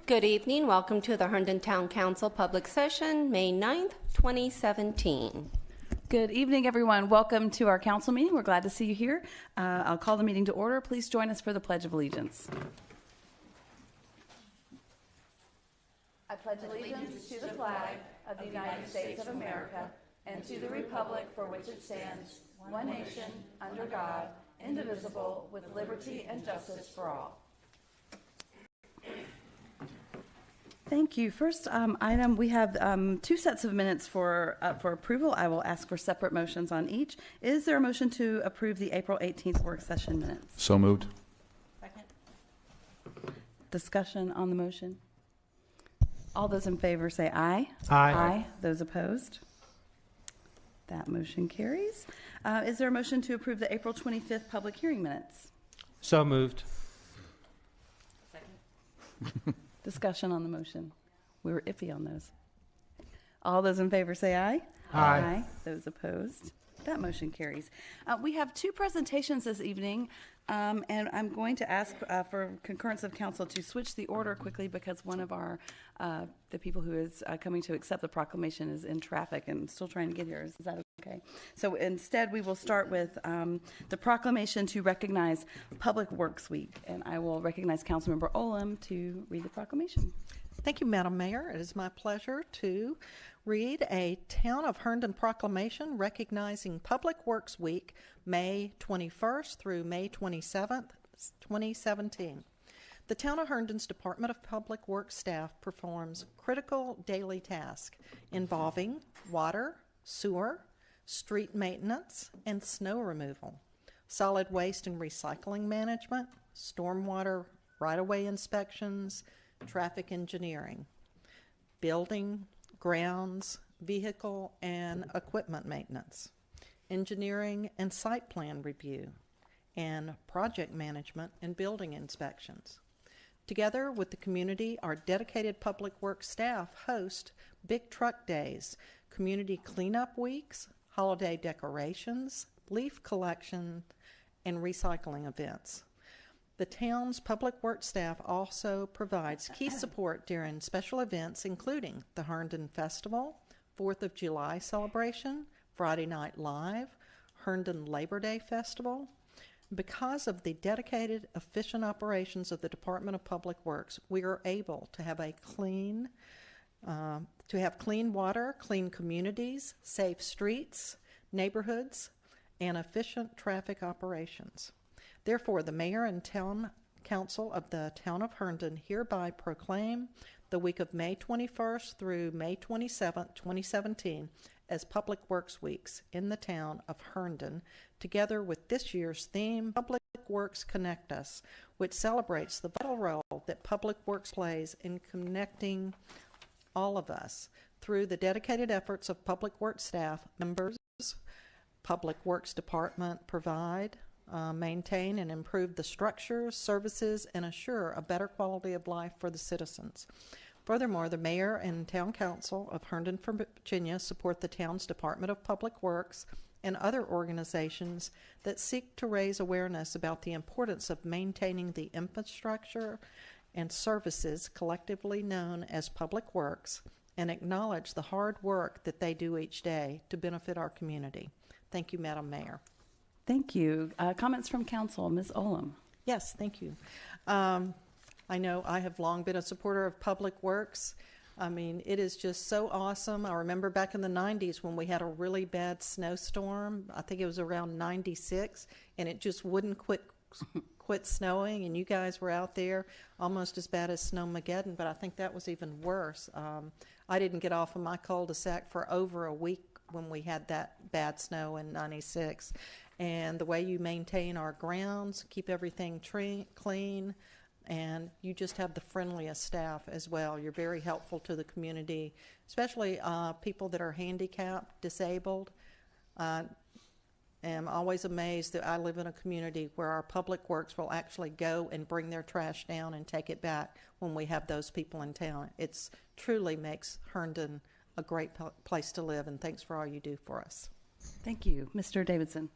Good evening. Welcome to the Herndon Town Council Public Session, May 9th, 2017. Good evening, everyone. Welcome to our council meeting. We're glad to see you here. I'll call the meeting to order. Please join us for the Pledge of Allegiance. I pledge allegiance to the flag of the United States of America and to the republic for which it stands, one nation, under God, indivisible, with liberty and justice for all. Thank you. First item, we have two sets of minutes for approval. I will ask for separate motions on each. Is there a motion to approve the April 18th work session minutes? So moved. Second. Discussion on the motion. All those in favor say aye. Aye. Aye. Those opposed? That motion carries. Is there a motion to approve the April 25th public hearing minutes? So moved. Second. Discussion on the motion. We were iffy on those. All those in favor say aye. Aye. Aye. Those opposed? That motion carries. We have two presentations this evening, and I'm going to ask for concurrence of council to switch the order quickly because one of our the people who is coming to accept the proclamation is in traffic and still trying to get here. Is that okay? So instead, we will start with the proclamation to recognize Public Works Week, and I will recognize Councilmember Olam to read the proclamation. Thank you, Madam Mayor. It is my pleasure to read a Town of Herndon proclamation recognizing Public Works Week, May 21st through May 27th, 2017. The Town of Herndon's Department of Public Works staff performs critical daily tasks involving water, sewer, street maintenance, and snow removal, solid waste and recycling management, stormwater right-of-way inspections, traffic engineering, building, grounds, vehicle and equipment maintenance, engineering and site plan review, and project management and building inspections. Together with the community, our dedicated public works staff host big truck days, community cleanup weeks, holiday decorations, leaf collection, and recycling events. The town's public works staff also provides key support during special events including the Herndon Festival, 4th of July celebration, Friday Night Live, Herndon Labor Day Festival. Because of the dedicated, efficient operations of the Department of Public Works, we are able to have clean water, clean communities, safe streets, neighborhoods, and efficient traffic operations. Therefore, the Mayor and Town Council of the Town of Herndon hereby proclaim the week of May 21st through May 27th, 2017 as Public Works Weeks in the Town of Herndon, together with this year's theme, Public Works Connect Us, which celebrates the vital role that Public Works plays in connecting all of us through the dedicated efforts of Public Works staff members. Public Works Department provide, maintain, and improve the structures, services, and assure a better quality of life for the citizens. Furthermore, the Mayor and Town Council of Herndon, Virginia support the town's Department of Public Works and other organizations that seek to raise awareness about the importance of maintaining the infrastructure and services collectively known as public works and acknowledge the hard work that they do each day to benefit our community. Thank you, Madam Mayor. Thank you. Comments from council. Ms. Olam. Yes, thank you. I know I have long been a supporter of Public Works. I mean, it is just so awesome. I remember back in the 90s when we had a really bad snowstorm. I think it was around 96, and it just wouldn't quit snowing, and you guys were out there almost as bad as Snowmageddon, but I think that was even worse. I didn't get off of my cul-de-sac for over a week when we had that bad snow in 96. And the way you maintain our grounds, keep everything clean, and you just have the friendliest staff as well. You're very helpful to the community, especially people that are handicapped, disabled. I'm always amazed that I live in a community where our public works will actually go and bring their trash down and take it back when we have those people in town. It truly makes Herndon a great place to live, and thanks for all you do for us. Thank you. Mr. Davidson.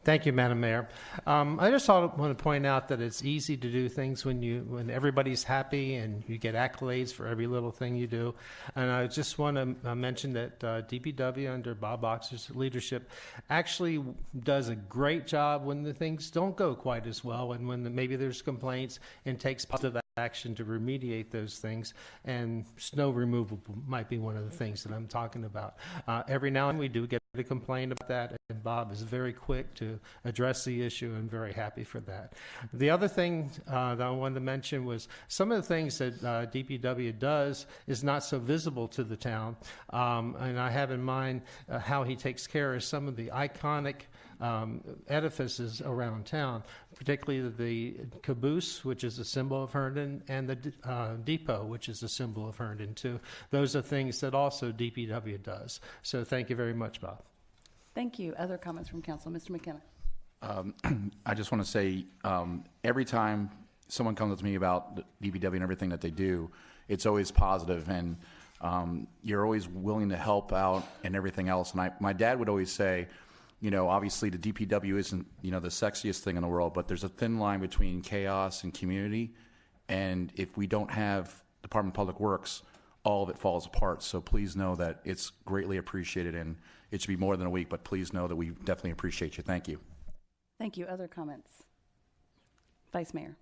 Thank you, Madam Mayor. I just want to point out that it's easy to do things when everybody's happy and you get accolades for every little thing you do. And I just want to mention that DPW under Bob Boxer's leadership actually does a great job when the things don't go quite as well and when maybe there's complaints, and takes positive action to remediate those things, and snow removal might be one of the things that I'm talking about. Every now and then we do get a complaint about that, and Bob is very quick to address the issue, and very happy for that. The other thing that I wanted to mention was some of the things that DPW does is not so visible to the town, and I have in mind how he takes care of some of the iconic edifices around town, particularly the caboose, which is a symbol of Herndon, and the depot, which is a symbol of Herndon too. Those are things that also DPW does. So thank you very much, Bob. Thank you. Other comments from council? Mr. McKenna. I just want to say, every time someone comes to me about the DPW and everything that they do, it's always positive, and you're always willing to help out and everything else. And my dad would always say, you know, obviously the DPW isn't, you know, the sexiest thing in the world, but there's a thin line between chaos and community. And if we don't have Department of Public Works, all of it falls apart. So please know that it's greatly appreciated, and it should be more than a week, but please know that we definitely appreciate you. Thank you. Thank you. Other comments? Vice Mayor.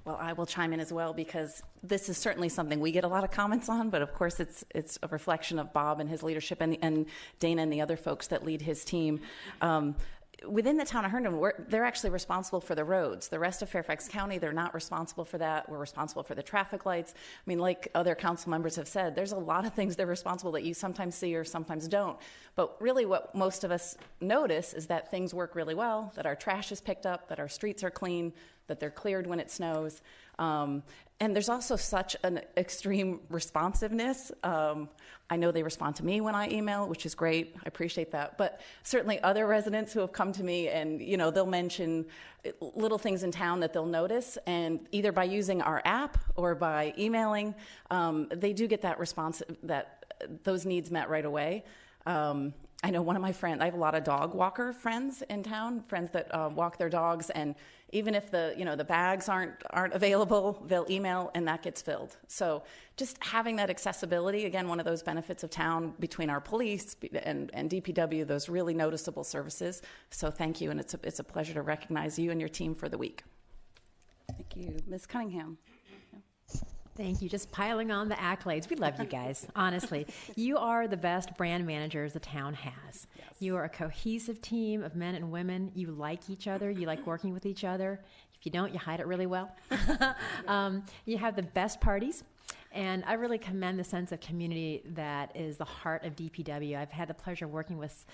Well, I will chime in as well, because this is certainly something we get a lot of comments on, but of course it's a reflection of Bob and his leadership, and Dana and the other folks that lead his team. Within the town of Herndon, they're actually responsible for the roads. The rest of Fairfax County, they're not responsible for that. We're responsible for the traffic lights. I mean, like other council members have said, there's a lot of things they're responsible that you sometimes see or sometimes don't. But really what most of us notice is that things work really well, that our trash is picked up, that our streets are clean, that they're cleared when it snows. And there's also such an extreme responsiveness. I know they respond to me when I email, which is great. I appreciate that. But certainly other residents who have come to me, and you know, they'll mention little things in town that they'll notice, and either by using our app or by emailing, they do get that response, that those needs met right away. I know one of my friends, I have a lot of dog walker friends in town, friends that walk their dogs, and even if the bags aren't available, they'll email and that gets filled. So just having that accessibility, again, one of those benefits of town between our police and DPW, those really noticeable services. So thank you, and it's a pleasure to recognize you and your team for the week. Thank you. Ms. Cunningham. Thank you. Just piling on the accolades. We love you guys, honestly. You are the best brand managers the town has. Yes. You are a cohesive team of men and women. You like each other. You like working with each other. If you don't, you hide it really well. You have the best parties. And I really commend the sense of community that is the heart of DPW. I've had the pleasure of working with,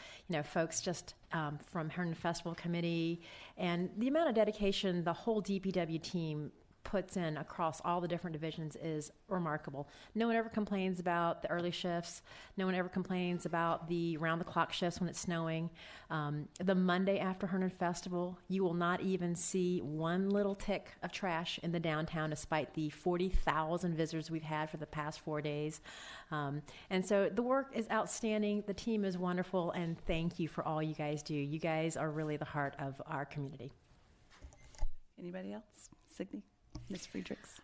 folks just from Herndon Festival Committee, and the amount of dedication the whole DPW team puts in across all the different divisions is remarkable. No one ever complains about the early shifts. No one ever complains about the round-the-clock shifts when it's snowing. The Monday after Herndon Festival, you will not even see one little tick of trash in the downtown, despite the 40,000 visitors we've had for the past 4 days. And so the work is outstanding. The team is wonderful, and thank you for all you guys do. You guys are really the heart of our community. Anybody else? Signe? Ms. Friedrichs?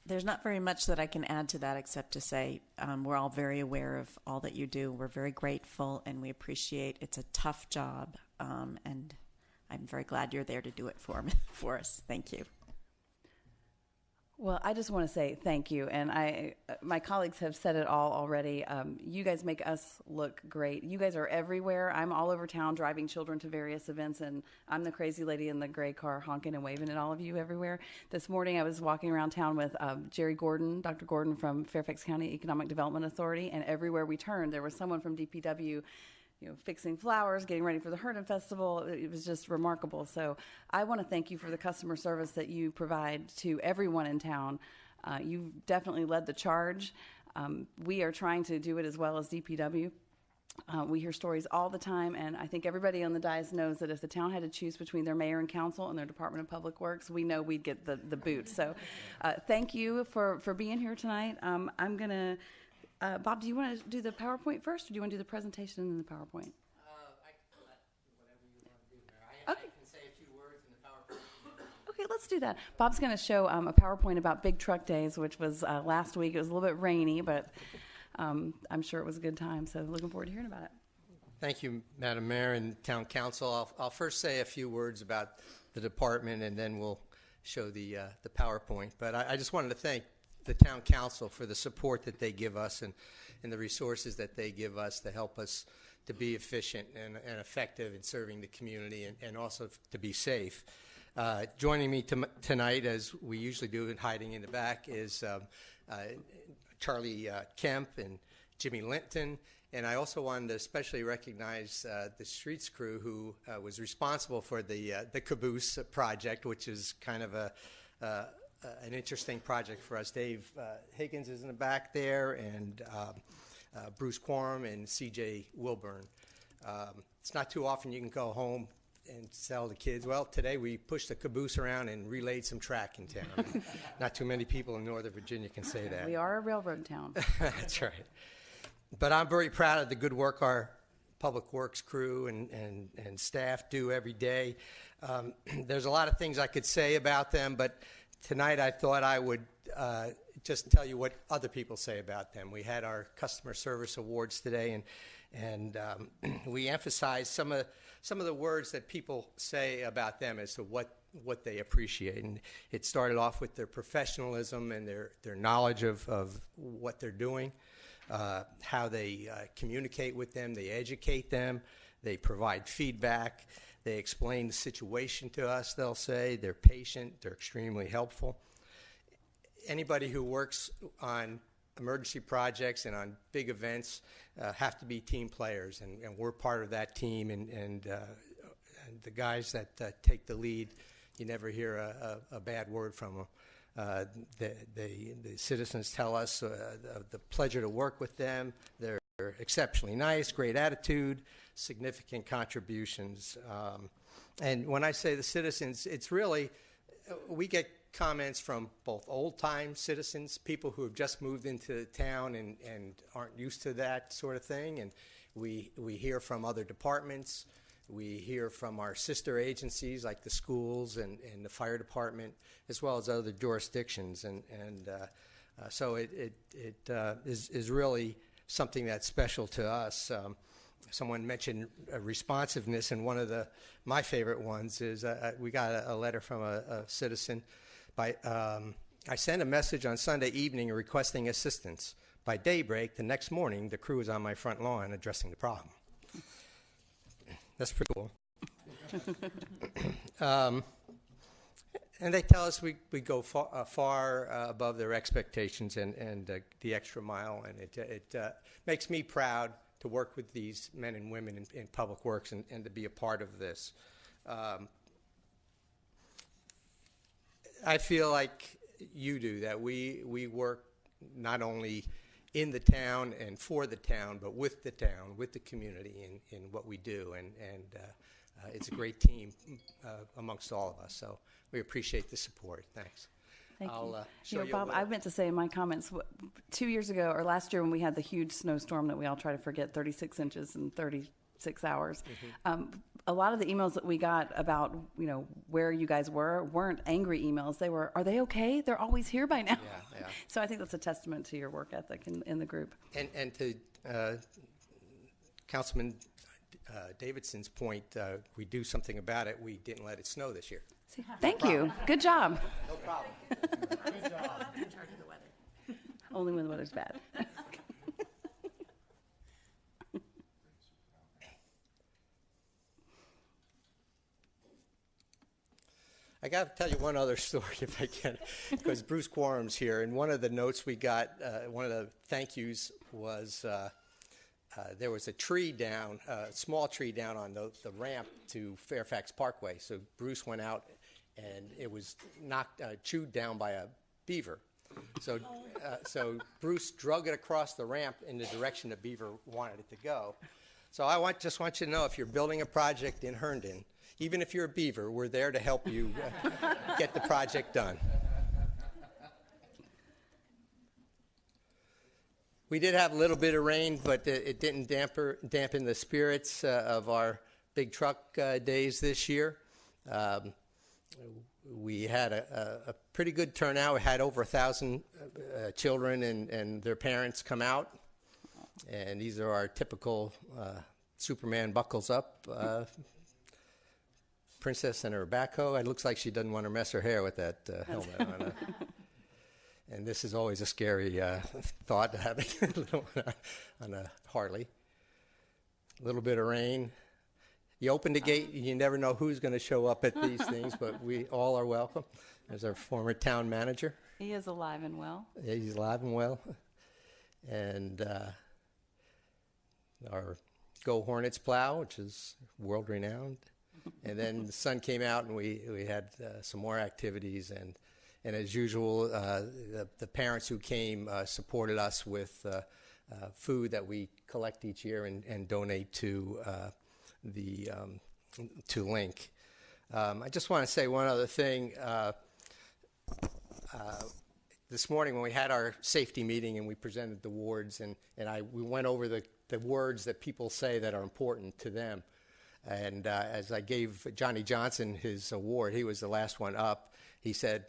There's not very much that I can add to that, except to say we're all very aware of all that you do. We're very grateful, and we appreciate it's a tough job, and I'm very glad you're there to do it for us. Thank you. Well, I just want to say thank you, and my colleagues have said it all already. You guys make us look great. You guys are everywhere. I'm all over town driving children to various events, and I'm the crazy lady in the gray car honking and waving at all of you everywhere. This morning I was walking around town with Jerry Gordon, Dr. Gordon from Fairfax County Economic Development Authority, and everywhere we turned there was someone from DPW fixing flowers, getting ready for the Herndon Festival. It was just remarkable. So I want to thank you for the customer service that you provide to everyone in town. You've definitely led the charge. We are trying to do it as well as DPW. We hear stories all the time, and I think everybody on the dais knows that if the town had to choose between their mayor and council and their Department of Public Works, we know we'd get the boot. So thank you for being here tonight. I'm going to Bob, do you want to do the PowerPoint first, or do you want to do the presentation and then the PowerPoint? I can do whatever you want to do. let's do that. Bob's going to show a PowerPoint about Big Truck Days, which was last week. It was a little bit rainy, but I'm sure it was a good time. So looking forward to hearing about it. Thank you, Madam Mayor and Town Council. I'll first say a few words about the department, and then we'll show the PowerPoint. But I just wanted to thank the Town Council for the support that they give us and the resources that they give us to help us to be efficient and effective in serving the community and also to be safe. Joining me tonight, as we usually do, and hiding in the back, is Charlie Kemp and Jimmy Linton. And I also wanted to especially recognize the streets crew who was responsible for the caboose project, which is kind of an interesting project for us. Dave Higgins is in the back there, and Bruce Quorum and C.J. Wilburn. It's not too often you can go home and tell the kids, well, today we pushed the caboose around and relayed some track in town. Not too many people in Northern Virginia can say that. We are a railroad town. That's right. But I'm very proud of the good work our Public Works crew and staff do every day. There's a lot of things I could say about them, but tonight I thought I would just tell you what other people say about them. We had our customer service awards today, and we emphasized some of the words that people say about them as to what they appreciate. And it started off with their professionalism and their knowledge of what they're doing. How they communicate with them, they educate them, they provide feedback, they explain the situation to us, they'll say. They're patient, they're extremely helpful. Anybody who works on emergency projects and on big events have to be team players, and we're part of that team, and the guys that take the lead, you never hear a bad word from them. The citizens tell us the pleasure to work with them. They're exceptionally nice, great attitude, significant contributions. And when I say the citizens, it's really, we get comments from both old-time citizens, people who have just moved into the town and aren't used to that sort of thing, and we hear from other departments. We hear from our sister agencies like the schools and the fire department, as well as other jurisdictions, and so it is really something that's special to us. Someone mentioned responsiveness, and one of my favorite ones is we got a letter from a citizen. I sent a message on Sunday evening requesting assistance. By daybreak the next morning, the crew was on my front lawn addressing the problem. That's pretty cool. And they tell us we go far above their expectations and the extra mile, and it makes me proud to work with these men and women in Public Works and to be a part of this. I feel like you do, that we work not only in the town and for the town, but with the town, with the community in what we do. And it's a great team amongst all of us. So we appreciate the support. Thanks. Thank you. I'll show you Bob, I meant to say in my comments, 2 years ago, or last year when we had the huge snowstorm that we all try to forget, 36 inches in 36 hours, a lot of the emails that we got about, where you guys weren't angry emails. They were, are they okay? They're always here by now. Yeah. So I think that's a testament to your work ethic in the group. And to Councilman Davidson's point, we do something about it. We didn't let it snow this year. Thank you. Good job. No problem. Good job. I'm in charge of the weather. Only when the weather's bad. I got to tell you one other story, if I can, because Bruce Quorum's here, and one of the notes we got, one of the thank yous was there was a tree down, a small tree down on the ramp to Fairfax Parkway. So Bruce went out, and it was chewed down by a beaver. So Bruce drug it across the ramp in the direction the beaver wanted it to go. So I just want you to know, if you're building a project in Herndon, even if you're a beaver, we're there to help you get the project done. We did have a little bit of rain, but it didn't dampen the spirits of our big truck days this year. we had a pretty good turnout. We had over 1,000 children and their parents come out. And these are our typical Superman buckles up princess and her backhoe. It looks like she doesn't want to mess her hair with that helmet on. And this is always a scary thought, having on a Harley. A little bit of rain. You open the gate, you never know who's going to show up at these things, but we all are welcome. There's our former town manager. He is alive and well. Yeah, he's alive and well. And our Go Hornets plow, which is world-renowned. And then the sun came out, and we had some more activities. And as usual, the parents who came supported us with food that we collect each year and donate to Link. I just want to say one other thing. This morning when we had our safety meeting and we presented the wards, and we went over the words that people say that are important to them. And as I gave Johnny Johnson his award, he was the last one up. He said,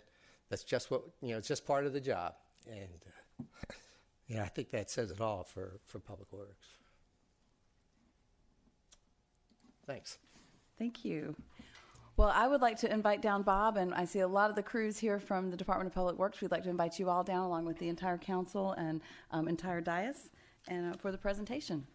"That's just what, it's just part of the job." And I think that says it all for Public Works. Thanks. Thank you. Well, I would like to invite down Bob, and I see a lot of the crews here from the Department of Public Works. We'd like to invite you all down along with the entire council and entire dais and for the presentation.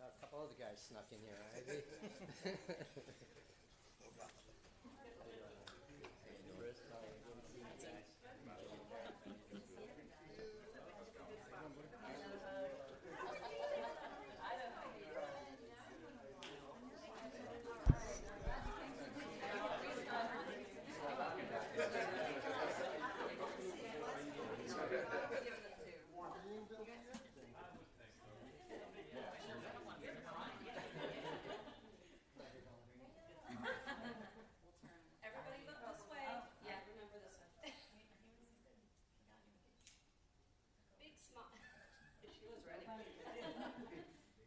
A couple other guys snuck in here.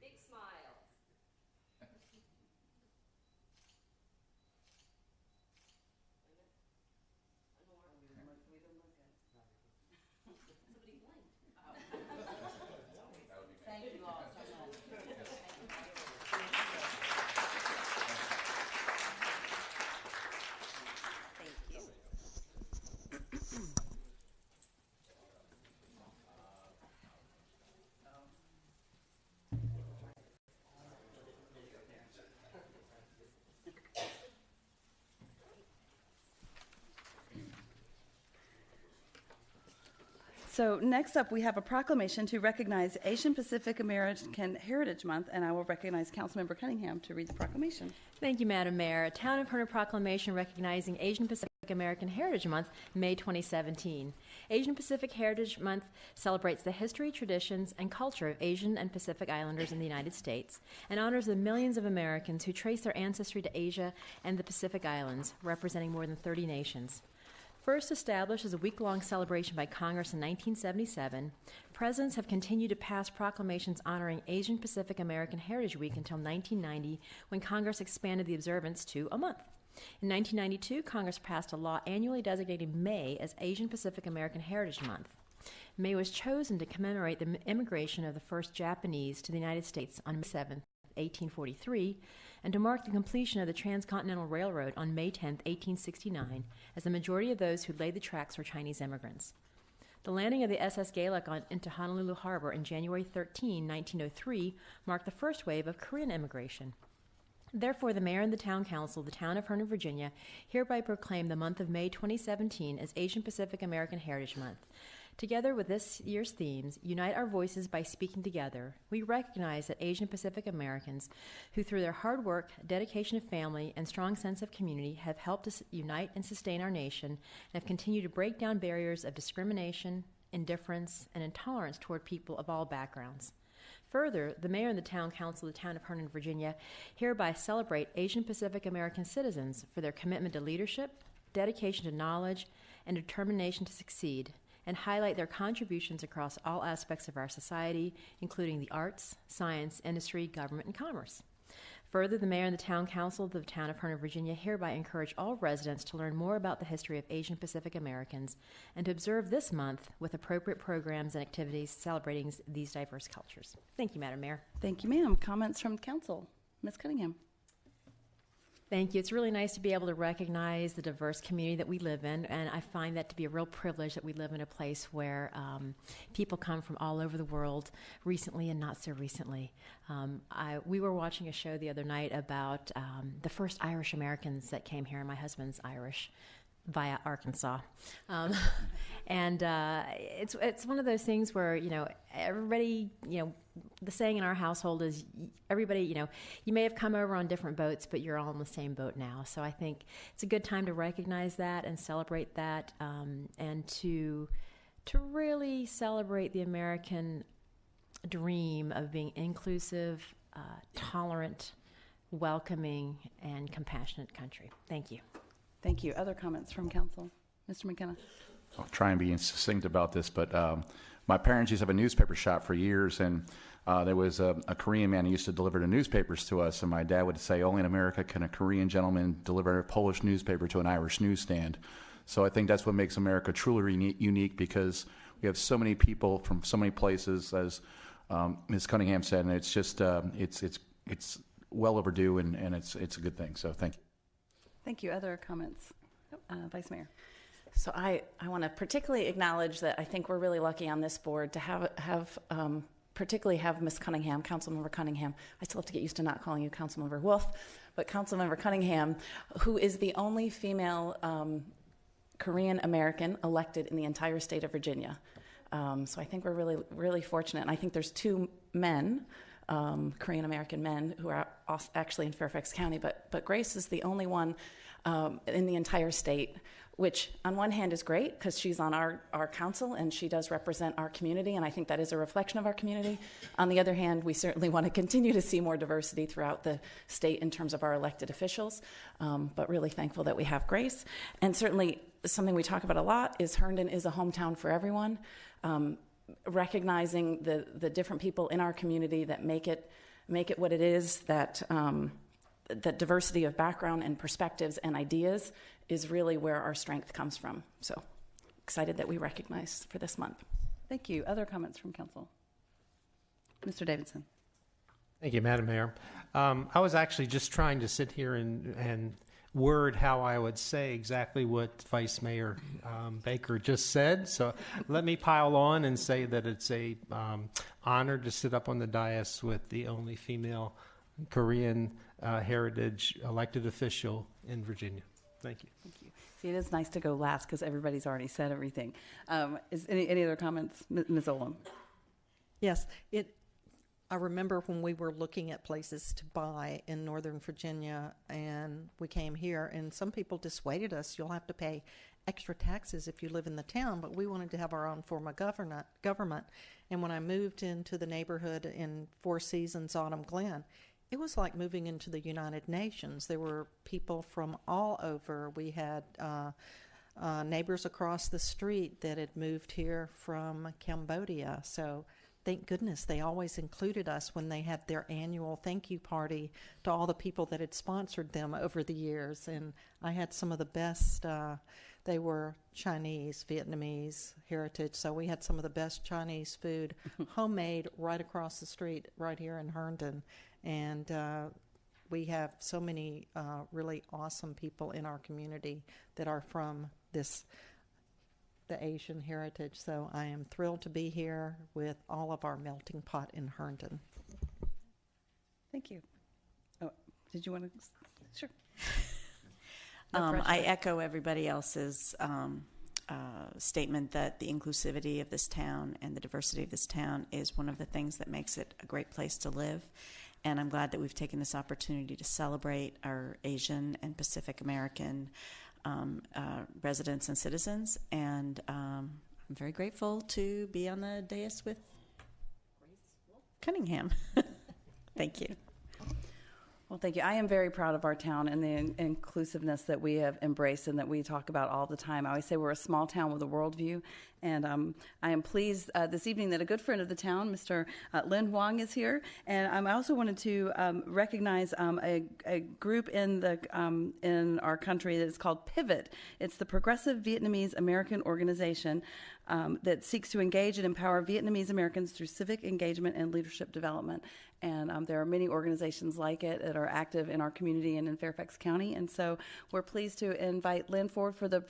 Big smiles. Thank you all so much. So next up, we have a proclamation to recognize Asian Pacific American Heritage Month, and I will recognize Councilmember Cunningham to read the proclamation. Thank you, Madam Mayor. A Town of Herndon proclamation recognizing Asian Pacific American Heritage Month, May 2017. Asian Pacific Heritage Month celebrates the history, traditions, and culture of Asian and Pacific Islanders in the United States and honors the millions of Americans who trace their ancestry to Asia and the Pacific Islands, representing more than 30 nations. First established as a week-long celebration by Congress in 1977, presidents have continued to pass proclamations honoring Asian Pacific American Heritage Week until 1990, when Congress expanded the observance to a month. In 1992, Congress passed a law annually designating May as Asian Pacific American Heritage Month. May was chosen to commemorate the immigration of the first Japanese to the United States on May 7, 1843, and to mark the completion of the Transcontinental Railroad on May 10, 1869, as the majority of those who laid the tracks were Chinese immigrants. The landing of the SS Gaelic into Honolulu Harbor on January 13, 1903, marked the first wave of Korean immigration. Therefore, the mayor and the town council of the town of Herndon, Virginia, hereby proclaim the month of May 2017 as Asian Pacific American Heritage Month. Together with this year's themes, unite our voices by speaking together. We recognize that Asian Pacific Americans, who through their hard work, dedication to family, and strong sense of community have helped us unite and sustain our nation and have continued to break down barriers of discrimination, indifference, and intolerance toward people of all backgrounds. Further, the mayor and the town council of the town of Herndon, Virginia, hereby celebrate Asian Pacific American citizens for their commitment to leadership, dedication to knowledge, and determination to succeed, and highlight their contributions across all aspects of our society, including the arts, science, industry, government, and commerce. Further, the mayor and the town council of the town of Herndon, Virginia, hereby encourage all residents to learn more about the history of Asian Pacific Americans and to observe this month with appropriate programs and activities celebrating these diverse cultures. Thank you, Madam Mayor. Thank you, ma'am. Comments from council? Ms. Cunningham. Thank you. It's really nice to be able to recognize the diverse community that we live in, and I find that to be a real privilege that we live in a place where people come from all over the world, recently and not so recently. We were watching a show the other night about the first Irish Americans that came here, and my husband's Irish via Arkansas. And it's one of those things where, everybody, the saying in our household is everybody, you may have come over on different boats, but you're all on the same boat now. So I think it's a good time to recognize that and celebrate that, and to really celebrate the American dream of being inclusive, tolerant, welcoming, and compassionate country. Thank you. Thank you. Other comments from council? Mr. McKenna. I'll try and be succinct about this, but my parents used to have a newspaper shop for years, and there was a Korean man who used to deliver the newspapers to us, and my dad would say, only in America can a Korean gentleman deliver a Polish newspaper to an Irish newsstand. So I think that's what makes America truly unique, because we have so many people from so many places, as Ms. Cunningham said, and it's just it's well overdue, and it's a good thing. So thank you. Thank you. Other comments? Vice Mayor. So I want to particularly acknowledge that I think we're really lucky on this board to have particularly have Ms. Cunningham, Councilmember Cunningham. I still have to get used to not calling you Councilmember Wolf, but Councilmember Cunningham, who is the only female Korean American elected in the entire state of Virginia. So I think we're really, really fortunate. And I think there's two men, Korean American men, who are actually in Fairfax County, but Grace is the only one in the entire state, which on one hand is great because she's on our council and she does represent our community, and I think that is a reflection of our community. On the other hand, we certainly want to continue to see more diversity throughout the state in terms of our elected officials, but really thankful that we have Grace. And certainly something we talk about a lot is Herndon is a hometown for everyone, recognizing the different people in our community that make it what it is, that diversity of background and perspectives and ideas is really where our strength comes from. So excited that we recognize for this month. Thank you. Other comments from council? Mr. Davidson. Thank you, Madam Mayor. I was actually just trying to sit here and word how I would say exactly what Vice Mayor Baker just said. So let me pile on and say that it's a honor to sit up on the dais with the only female Korean heritage elected official in Virginia. Thank you. Thank you. See, it is nice to go last because everybody's already said everything. Is any other comments? Ms. Olam? Yes, I remember when we were looking at places to buy in Northern Virginia, and we came here, and some people dissuaded us. You'll have to pay extra taxes if you live in the town, but we wanted to have our own form of government. And when I moved into the neighborhood in Four Seasons, Autumn Glen, it was like moving into the United Nations. There were people from all over. We had neighbors across the street that had moved here from Cambodia. So thank goodness they always included us when they had their annual thank you party to all the people that had sponsored them over the years. And I had some of the best, they were Chinese, Vietnamese heritage. So we had some of the best Chinese food, homemade right across the street, right here in Herndon. And we have so many really awesome people in our community that are from the Asian heritage. So I am thrilled to be here with all of our melting pot in Herndon. Thank you. Oh, did you want to? Sure. I echo everybody else's statement that the inclusivity of this town and the diversity of this town is one of the things that makes it a great place to live. And I'm glad that we've taken this opportunity to celebrate our Asian and Pacific American residents and citizens. And I'm very grateful to be on the dais with Grace Wolf. Cunningham. Thank you. Well, thank you. I am very proud of our town and the inclusiveness that we have embraced and that we talk about all the time. I always say we're a small town with a worldview, and I am pleased this evening that a good friend of the town, Mr. Lin Huang, is here. And I also wanted to recognize a group in our country that is called Pivot. It's the Progressive Vietnamese American Organization that seeks to engage and empower Vietnamese Americans through civic engagement and leadership development. And there are many organizations like it that are active in our community and in Fairfax County. And so we're pleased to invite Lynn forward for the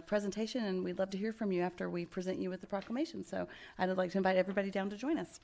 presentation, and we'd love to hear from you after we present you with the proclamation. So I'd like to invite everybody down to join us.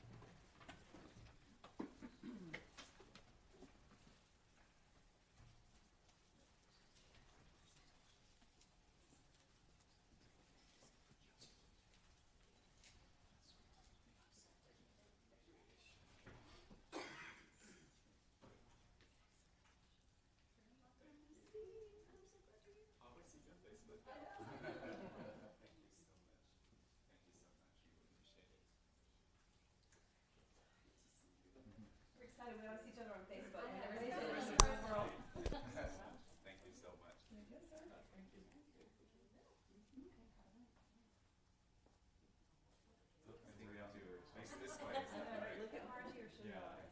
We're excited. We always see each other on Facebook. We never see each other in the real world. Thank you so much. Thank you, sir. Thank you. I think we have to face this way. Is that right? Look at Margie or she'll know us.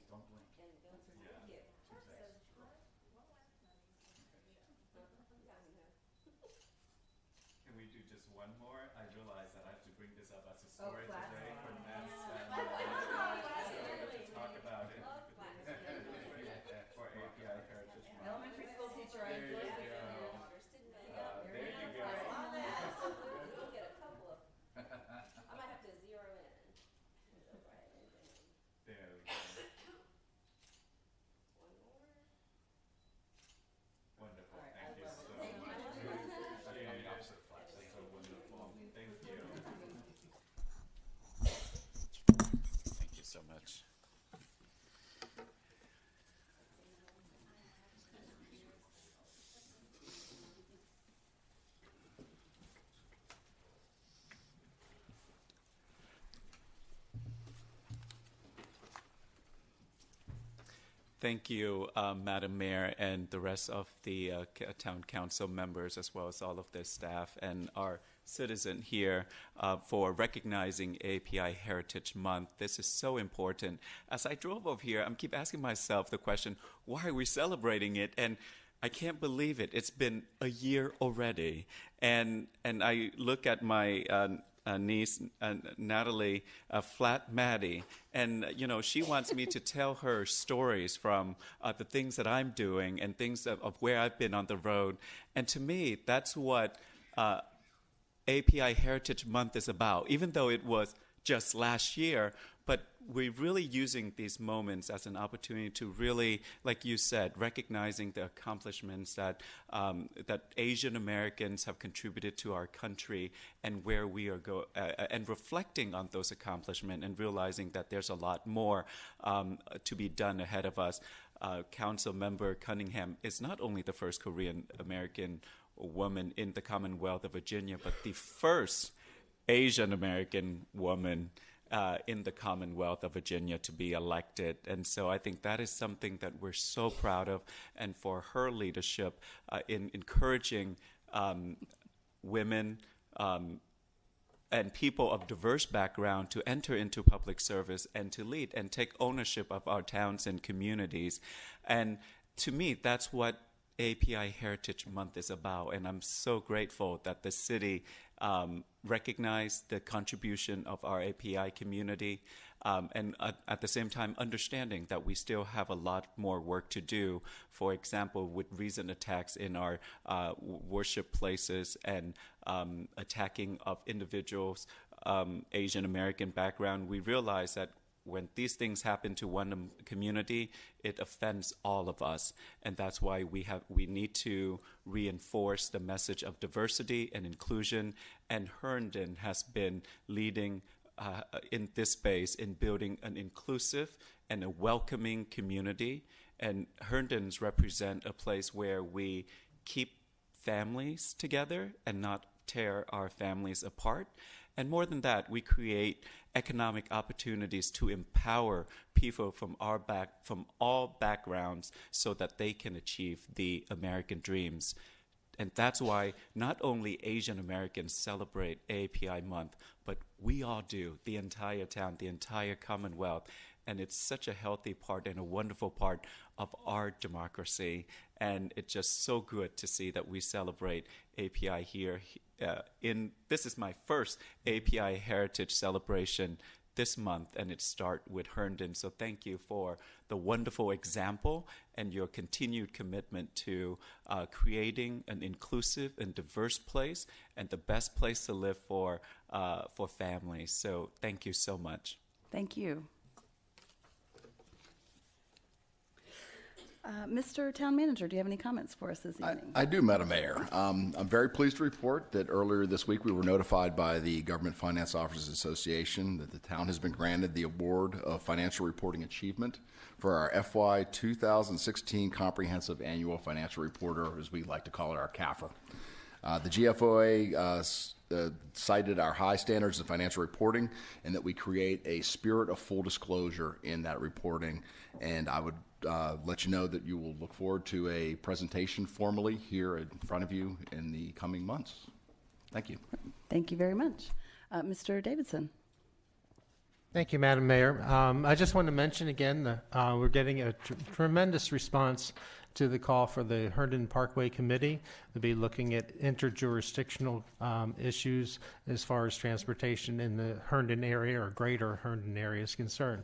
Don't blink. Yeah. Can we do just one more? I realize that I have to bring this up as a story today for Matt's to talk about it. For API Heritage Month. Elementary school teacher, I There you go. There you go. We'll get a couple of, I might have to zero in. There we go. One more. Wonderful. Thank you so much. Appreciate it. That's so wonderful. Thank you. Thank you so much. Thank you, Madam Mayor, and the rest of the town council members, as well as all of the staff and our citizen here for recognizing API Heritage Month. This is so important. As I drove over here, I keep asking myself the question, why are we celebrating it? And I can't believe it. It's been a year already. And I look at my niece, Natalie Flat Maddie, and she wants me to tell her stories from the things that I'm doing and things of where I've been on the road. And to me, that's what API Heritage Month is about, even though it was just last year. But we're really using these moments as an opportunity to really, like you said, recognizing the accomplishments that that Asian Americans have contributed to our country and where we are and reflecting on those accomplishments and realizing that there's a lot more to be done ahead of us. Council Member Cunningham is not only the first Korean American woman in the Commonwealth of Virginia, but the first Asian American woman in the Commonwealth of Virginia to be elected. And so I think that is something that we're so proud of. And for her leadership in encouraging women and people of diverse background to enter into public service and to lead and take ownership of our towns and communities. And to me, that's what API Heritage Month is about. And I'm so grateful that the city recognized the contribution of our API community and at the same time understanding that we still have a lot more work to do. For example, with recent attacks in our worship places and attacking of individuals, Asian American background, we realize that when these things happen to one community, it offends all of us. And that's why we need to reinforce the message of diversity and inclusion. And Herndon has been leading in this space in building an inclusive and a welcoming community. And Herndons represent a place where we keep families together and not tear our families apart. And more than that, we create economic opportunities to empower people from all backgrounds so that they can achieve the American dreams. And that's why not only Asian Americans celebrate AAPI month, but we all do, the entire town, the entire Commonwealth. And it's such a healthy part and a wonderful part of our democracy. And it's just so good to see that we celebrate API here. This is my first API Heritage celebration this month, and it starts with Herndon. So thank you for the wonderful example and your continued commitment to creating an inclusive and diverse place and the best place to live for families. So thank you so much. Thank you. Mr. Town Manager, do you have any comments for us this evening? I do, Madam Mayor. I'm very pleased to report that earlier this week we were notified by the Government Finance Officers Association that the town has been granted the award of Financial Reporting Achievement for our FY 2016 Comprehensive Annual Financial Report, or as we like to call it, our CAFR. The GFOA cited our high standards of financial reporting and that we create a spirit of full disclosure in that reporting. And I would let you know that you will look forward to a presentation formally here in front of you in the coming months. Thank you. Thank you very much. Mr. Davidson. Thank you, Madam Mayor. I just want to mention again that we're getting a tremendous response to the call for the Herndon Parkway Committee to be looking at interjurisdictional issues as far as transportation in the Herndon area or greater Herndon area is concerned.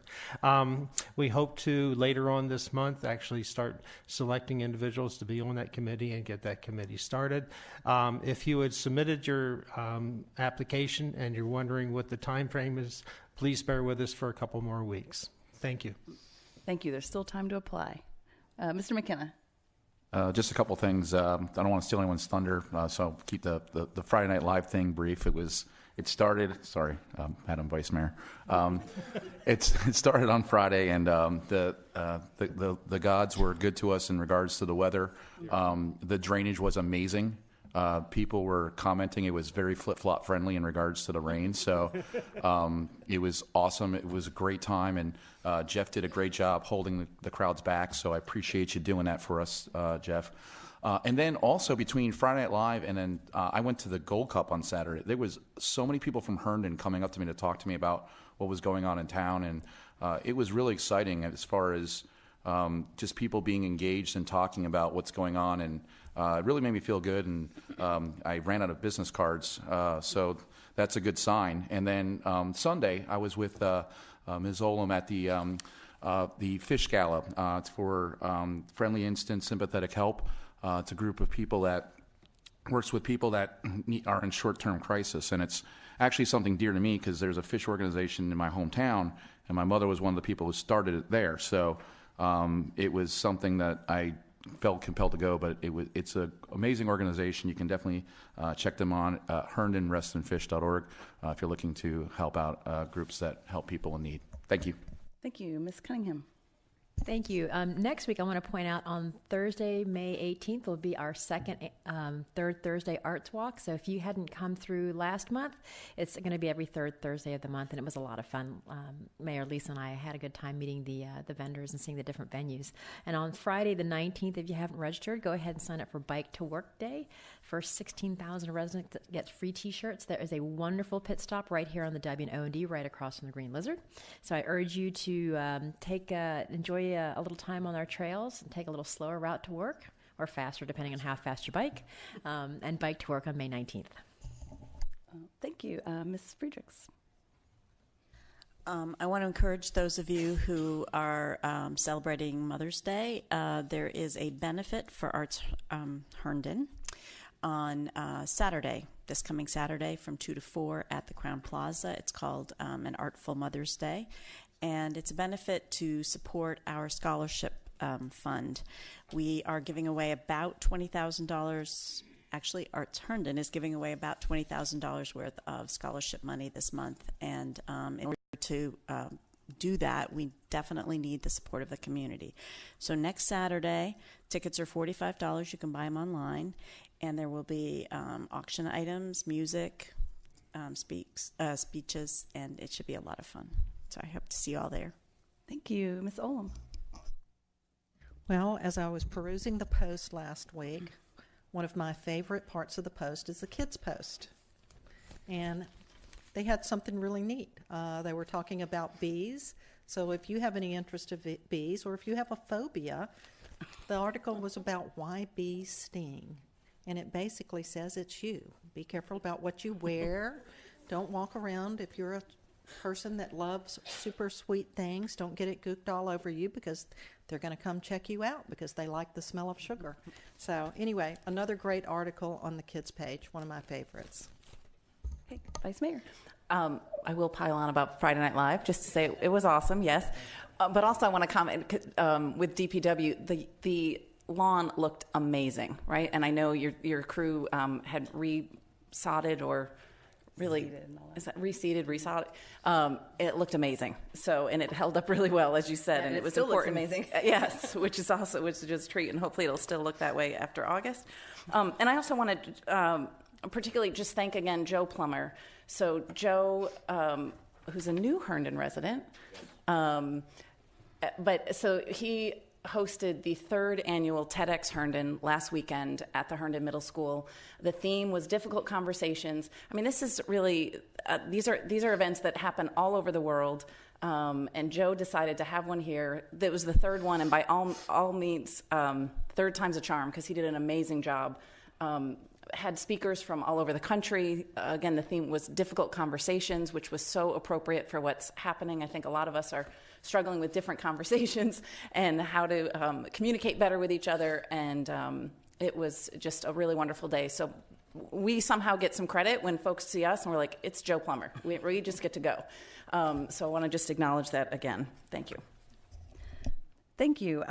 We hope to, later on this month, actually start selecting individuals to be on that committee and get that committee started. If you had submitted your application and you're wondering what the time frame is, please bear with us for a couple more weeks. Thank you. Thank you. There's still time to apply. Mr. McKenna. Just a couple things. I don't want to steal anyone's thunder, so I'll keep the Friday Night Live thing brief. It started. Sorry, Madam Vice Mayor. It started on Friday, and the gods were good to us in regards to the weather. The drainage was amazing. People were commenting it was very flip-flop friendly in regards to the rain. So it was awesome. It was a great time, and Jeff did a great job holding the crowds back. So I appreciate you doing that for us, Jeff. And then also between Friday Night Live and then I went to the Gold Cup on Saturday. There was so many people from Herndon coming up to me to talk to me about what was going on in town. And it was really exciting as far as just people being engaged and talking about what's going on. And it really made me feel good, and I ran out of business cards, so that's a good sign. And then Sunday, I was with Ms. Olam at the Fish Gala. It's for Friendly Instant Sympathetic Help. It's a group of people that works with people that are in short-term crisis, and it's actually something dear to me because there's a fish organization in my hometown, and my mother was one of the people who started it there. So it was something that I felt compelled to go, but it's an amazing organization. You can definitely check them on herndonrestandfish.org if you're looking to help out groups that help people in need. Thank you. Thank you. Ms. Cunningham. Thank you. Next week, I want to point out on Thursday, May 18th, will be our second third Thursday Arts Walk. So if you hadn't come through last month, it's going to be every third Thursday of the month, and it was a lot of fun. Mayor Lisa and I had a good time meeting the vendors and seeing the different venues. And on Friday, the 19th, if you haven't registered, go ahead and sign up for Bike to Work Day. First 16,000 residents gets free T-shirts. There is a wonderful pit stop right here on the W&O&D, right across from the Green Lizard. So I urge you to enjoy a little time on our trails and take a little slower route to work, or faster depending on how fast you bike, and Bike to Work on May 19th. Thank you. Ms. Friedrichs. I want to encourage those of you who are celebrating Mother's Day. There is a benefit for Arts Herndon on Saturday, this coming Saturday from 2 to 4 at the Crown Plaza. It's called An Artful Mother's Day, and it's a benefit to support our scholarship fund. We are giving away about $20,000. Actually, Arts Herndon is giving away about $20,000 worth of scholarship money this month, and in order to do that, we definitely need the support of the community. So next Saturday, tickets are $45. You can buy them online, and there will be auction items, music, speeches, and it should be a lot of fun. So I hope to see you all there. Thank you, Ms. Olam. Well, as I was perusing the post last week, one of my favorite parts of the post is the kids' post. And they had something really neat. They were talking about bees. So if you have any interest in bees, or if you have a phobia, the article was about why bees sting. And it basically says it's you. Be careful about what you wear. Don't walk around. If you're a person that loves super sweet things, don't get it gooked all over you, because they're going to come check you out because they like the smell of sugar. So anyway, another great article on the kids page, one of my favorites. Okay, Vice Mayor. I will pile on about Friday Night Live just to say it was awesome, yes. But also I want to comment with DPW, the lawn looked amazing, right? And I know your crew had resodded or really reseeded, resodded. It looked amazing. So, and it held up really well, as you said, and it was still important. looks amazing. Yes, which is just a treat, and hopefully it'll still look that way after August. And I also want to particularly just thank again Joe Plummer. So Joe, who's a new Herndon resident, but so he hosted the 3rd annual TEDx Herndon last weekend at the Herndon Middle School. The theme was difficult conversations. I mean, this is really these are events that happen all over the world. And Joe decided to have one here. That was the 3rd one, and by all means, 3rd time's a charm, because he did an amazing job. Had speakers from all over the country. Again, the theme was difficult conversations, which was so appropriate for what's happening. I think a lot of us are struggling with different conversations and how to communicate better with each other. And it was just a really wonderful day. So we somehow get some credit when folks see us and we're like, it's Joe Plummer. We just get to go. So I want to just acknowledge that again. Thank you. Thank you.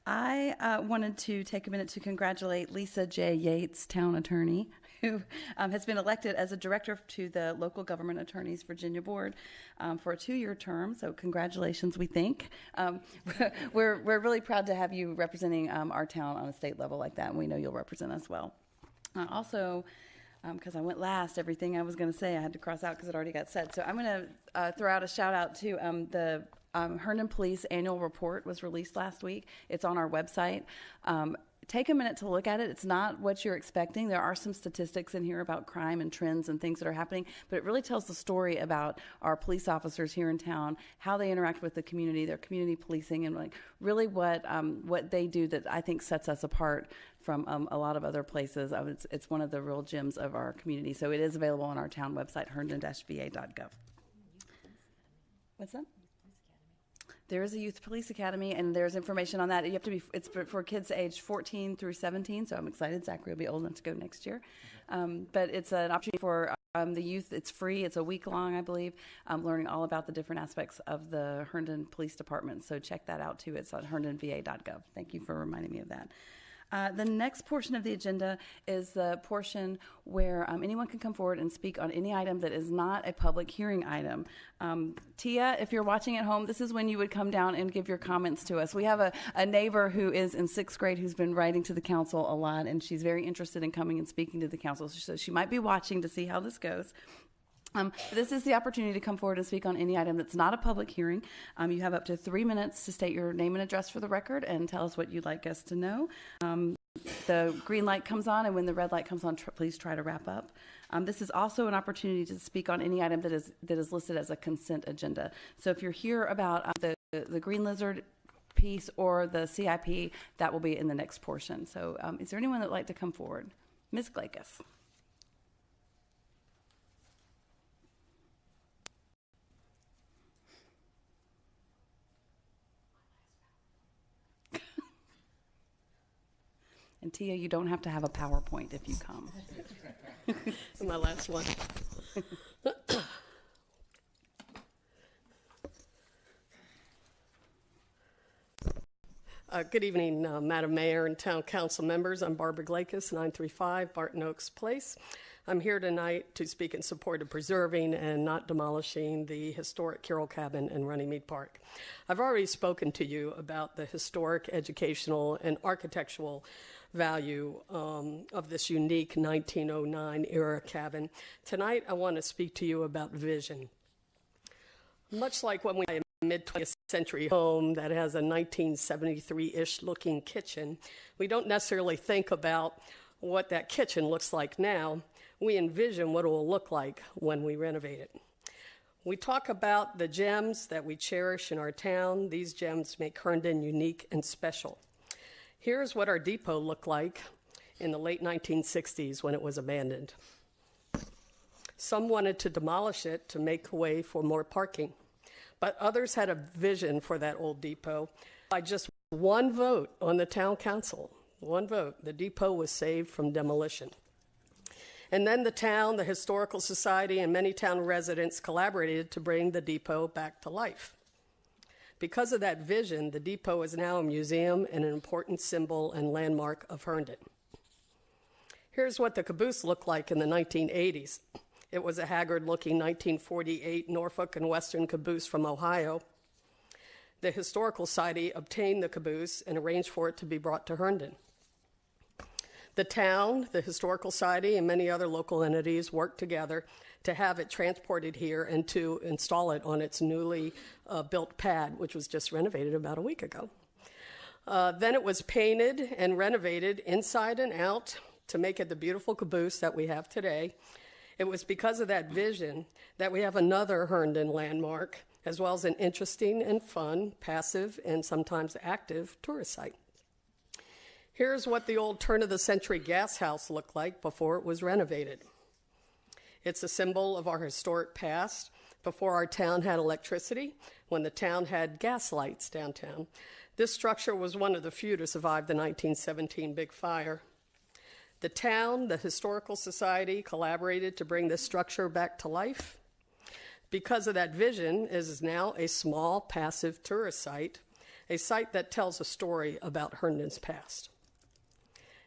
I wanted to take a minute to congratulate Lisa J. Yates, town attorney, who has been elected as a director to the Local Government Attorneys Virginia Board for a 2-year term. So congratulations, we think. We're really proud to have you representing our town on a state level like that, and we know you'll represent us well. Also, because I went last, everything I was going to say I had to cross out because it already got said. So I'm going to throw out a shout out to the Herndon Police annual report was released last week. It's on our website. Take a minute to look at it. It's not what you're expecting. There are some statistics in here about crime and trends and things that are happening, but it really tells the story about our police officers here in town, how they interact with the community, their community policing, and like really what they do that I think sets us apart from a lot of other places. It's one of the real gems of our community. So it is available on our town website, herndon-va.gov. What's that? There is a youth police academy, and there's information on that. You have to be. It's for kids aged 14 through 17. So I'm excited. Zachary will be old enough to go next year. But it's an opportunity for the youth. It's free. It's a week long, I believe. Learning all about the different aspects of the Herndon Police Department. So check that out too. It's on herndonva.gov. Thank you for reminding me of that. The next portion of the agenda is the portion where anyone can come forward and speak on any item that is not a public hearing item. Tia, if you're watching at home, this is when you would come down and give your comments to us. We have a neighbor who is in 6th grade who's been writing to the council a lot, and she's very interested in coming and speaking to the council. So she might be watching to see how this goes. This is the opportunity to come forward and speak on any item that's not a public hearing. You have up to 3 minutes to state your name and address for the record and tell us what you'd like us to know. The green light comes on, and when the red light comes on, please try to wrap up. This is also an opportunity to speak on any item that is listed as a consent agenda. So if you're here about the green lizard piece or the CIP, that will be in the next portion. So is there anyone that would like to come forward? Ms. Glakus. And Tia, you don't have to have a PowerPoint if you come. My last one. Good evening, Madam Mayor and Town Council members. I'm Barbara Glakus, 935 Barton Oaks Place. I'm here tonight to speak in support of preserving and not demolishing the historic Carroll Cabin in Runnymede Park. I've already spoken to you about the historic, educational, and architectural value of this unique 1909 era cabin. Tonight, I want to speak to you about vision. Much like when we buy a mid-20th century home that has a 1973-ish looking kitchen, we don't necessarily think about what that kitchen looks like now. We envision what it will look like when we renovate it. We talk about the gems that we cherish in our town. These gems make Herndon unique and special. Here's what our depot looked like in the late 1960s when it was abandoned. Some wanted to demolish it to make way for more parking, but others had a vision for that old depot. By just one vote on the town council, one vote, the depot was saved from demolition. And then the town, the Historical Society, and many town residents collaborated to bring the depot back to life. Because of that vision, the depot is now a museum and an important symbol and landmark of Herndon. Here's what the caboose looked like in the 1980s. It was a haggard-looking 1948 Norfolk and Western caboose from Ohio. The Historical Society obtained the caboose and arranged for it to be brought to Herndon. The town, the Historical Society, and many other local entities worked together to have it transported here and to install it on its newly built pad, which was just renovated about a week ago. Then it was painted and renovated inside and out to make it the beautiful caboose that we have today. It was because of that vision that we have another Herndon landmark, as well as an interesting and fun, passive, and sometimes active tourist site. Here's what the old turn-of-the-century gas house looked like before it was renovated. It's a symbol of our historic past, before our town had electricity, when the town had gas lights downtown. This structure was one of the few to survive the 1917 big fire. The town, the Historical Society, collaborated to bring this structure back to life. Because of that vision, it is now a small, passive tourist site, a site that tells a story about Herndon's past.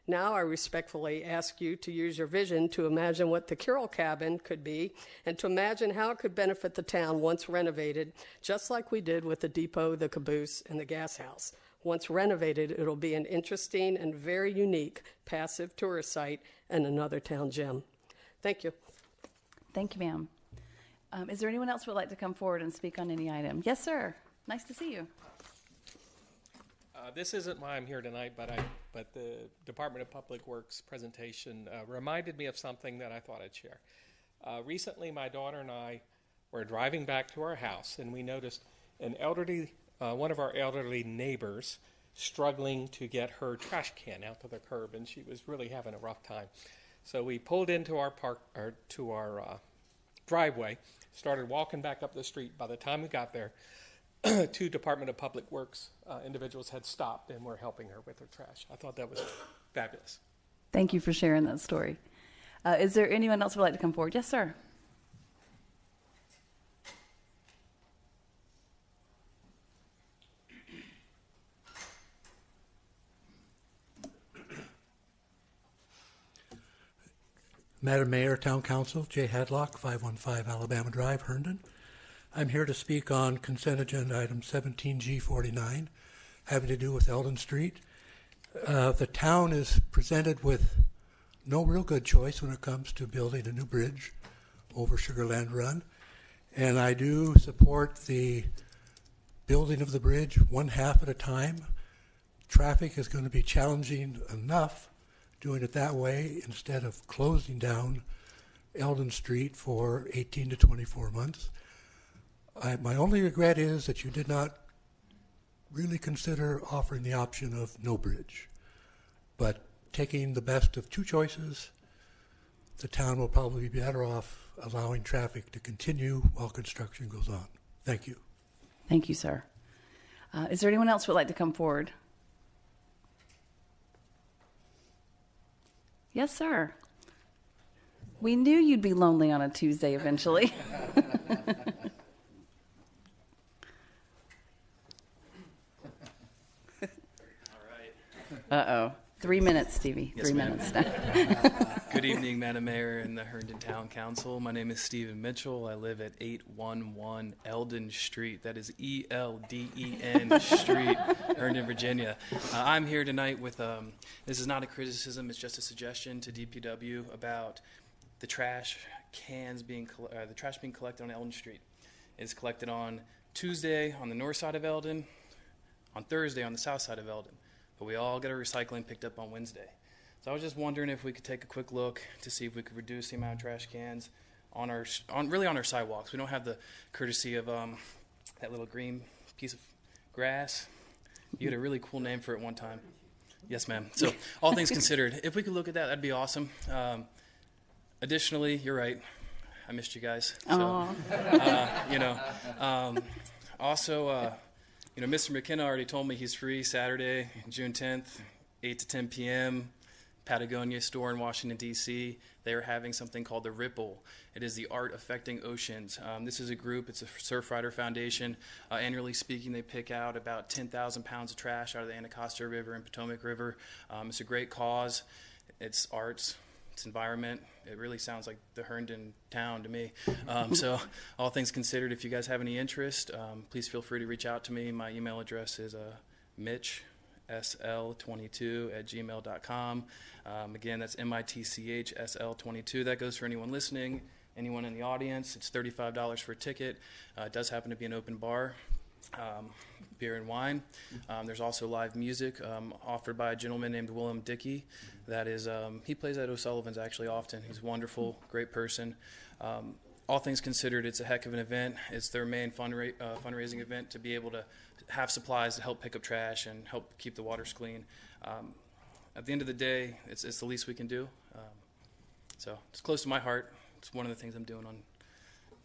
Now I respectfully ask you to use your vision to imagine what the Carroll Cabin could be and to imagine how it could benefit the town once renovated, just like we did with the depot, the caboose, and the gas house. Once renovated, it'll be an interesting and very unique passive tourist site and another town gem. Thank you. Thank you, ma'am. Is there anyone else who would like to come forward and speak on any item? Yes, sir. Nice to see you. This isn't why I'm here tonight, but the Department of Public Works presentation reminded me of something that I thought I'd share. Recently, my daughter and I were driving back to our house, and we noticed one of our elderly neighbors struggling to get her trash can out to the curb, and she was really having a rough time. So we pulled into our driveway, started walking back up the street. By the time we got there, two Department of Public Works individuals had stopped and were helping her with her trash. I thought that was fabulous. Thank you for sharing that story. Is there anyone else who would like to come forward? Yes, sir. Madam Mayor, Town Council, Jay Hadlock, 515 Alabama Drive, Herndon. I'm here to speak on consent agenda item 17G49, having to do with Eldon Street. The town is presented with no real good choice when it comes to building a new bridge over Sugarland Run. And I do support the building of the bridge one half at a time. Traffic is going to be challenging enough doing it that way instead of closing down Eldon Street for 18 to 24 months. My only regret is that you did not really consider offering the option of no bridge. But taking the best of two choices, the town will probably be better off allowing traffic to continue while construction goes on. Thank you. Thank you, sir. Is there anyone else who would like to come forward? Yes, sir. We knew you'd be lonely on a Tuesday eventually. Uh-oh. 3 minutes, Stevie. 3 minutes. Good evening, Madam Mayor and the Herndon Town Council. My name is Stephen Mitchell. I live at 811 Eldon Street. That is E-L-D-E-N Street, Herndon, Virginia. I'm here tonight with, this is not a criticism, it's just a suggestion to DPW about the trash cans being, the trash being collected on Eldon Street. It's collected on Tuesday on the north side of Eldon, on Thursday on the south side of Eldon, but we all get our recycling picked up on Wednesday. So I was just wondering if we could take a quick look to see if we could reduce the amount of trash cans on our sidewalks. We don't have the courtesy of that little green piece of grass. You had a really cool name for it one time. Yes, ma'am. So all things considered, if we could look at that, that'd be awesome. Additionally, you're right. I missed you guys. So, also, Mr. McKenna already told me he's free Saturday, June 10th, 8 to 10 p.m., Patagonia store in Washington, D.C. They are having something called the Ripple. It is the Art Affecting Oceans. This is a group. It's a Surfrider Foundation. Annually speaking, they pick out about 10,000 pounds of trash out of the Anacostia River and Potomac River. It's a great cause. It's arts. It's environment. It really sounds like the Herndon town to me. So all things considered, if you guys have any interest, please feel free to reach out to me. My email address is mitchsl22@gmail.com. Again, that's mitchsl22. That goes for anyone listening, anyone in the audience. It's $35 for a ticket. It does happen to be an open bar. Beer and wine. There's also live music offered by a gentleman named Willem Dickey. That is, he plays at O'Sullivan's actually often. He's wonderful, great person. All things considered, it's a heck of an event. It's their main fundraising event to be able to have supplies to help pick up trash and help keep the waters clean. At the end of the day, it's the least we can do. So it's close to my heart. It's one of the things I'm doing on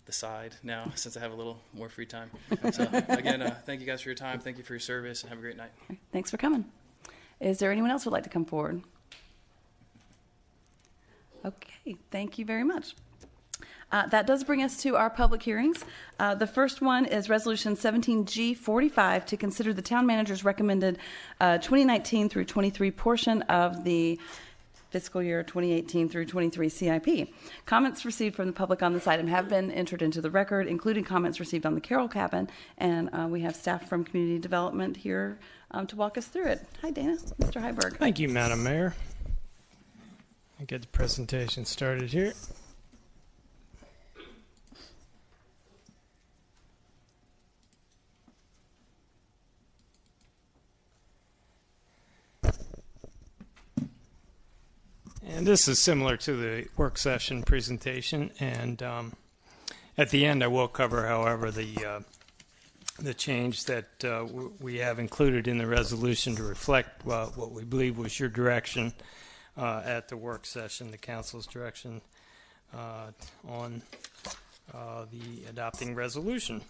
the side now since I have a little more free time. So again, thank you guys for your time. Thank you for your service, and have a great night. Thanks for coming. Is there anyone else who would like to come forward? Okay, thank you very much. That does bring us to our public hearings. The first one is Resolution 17G45 to consider the town manager's recommended 2019 through 23 portion of the fiscal year 2018 through 23 CIP. Comments received from the public on this item have been entered into the record, including comments received on the Carroll Cabin, and we have staff from Community Development here to walk us through it. Hi, Dana. Mr. Heiberg. Thank you, Madam Mayor. I'll get the presentation started here. And this is similar to the work session presentation, and at the end I will cover, however, the change that we have included in the resolution to reflect what we believe was your direction at the work session, the council's direction on the adopting resolution.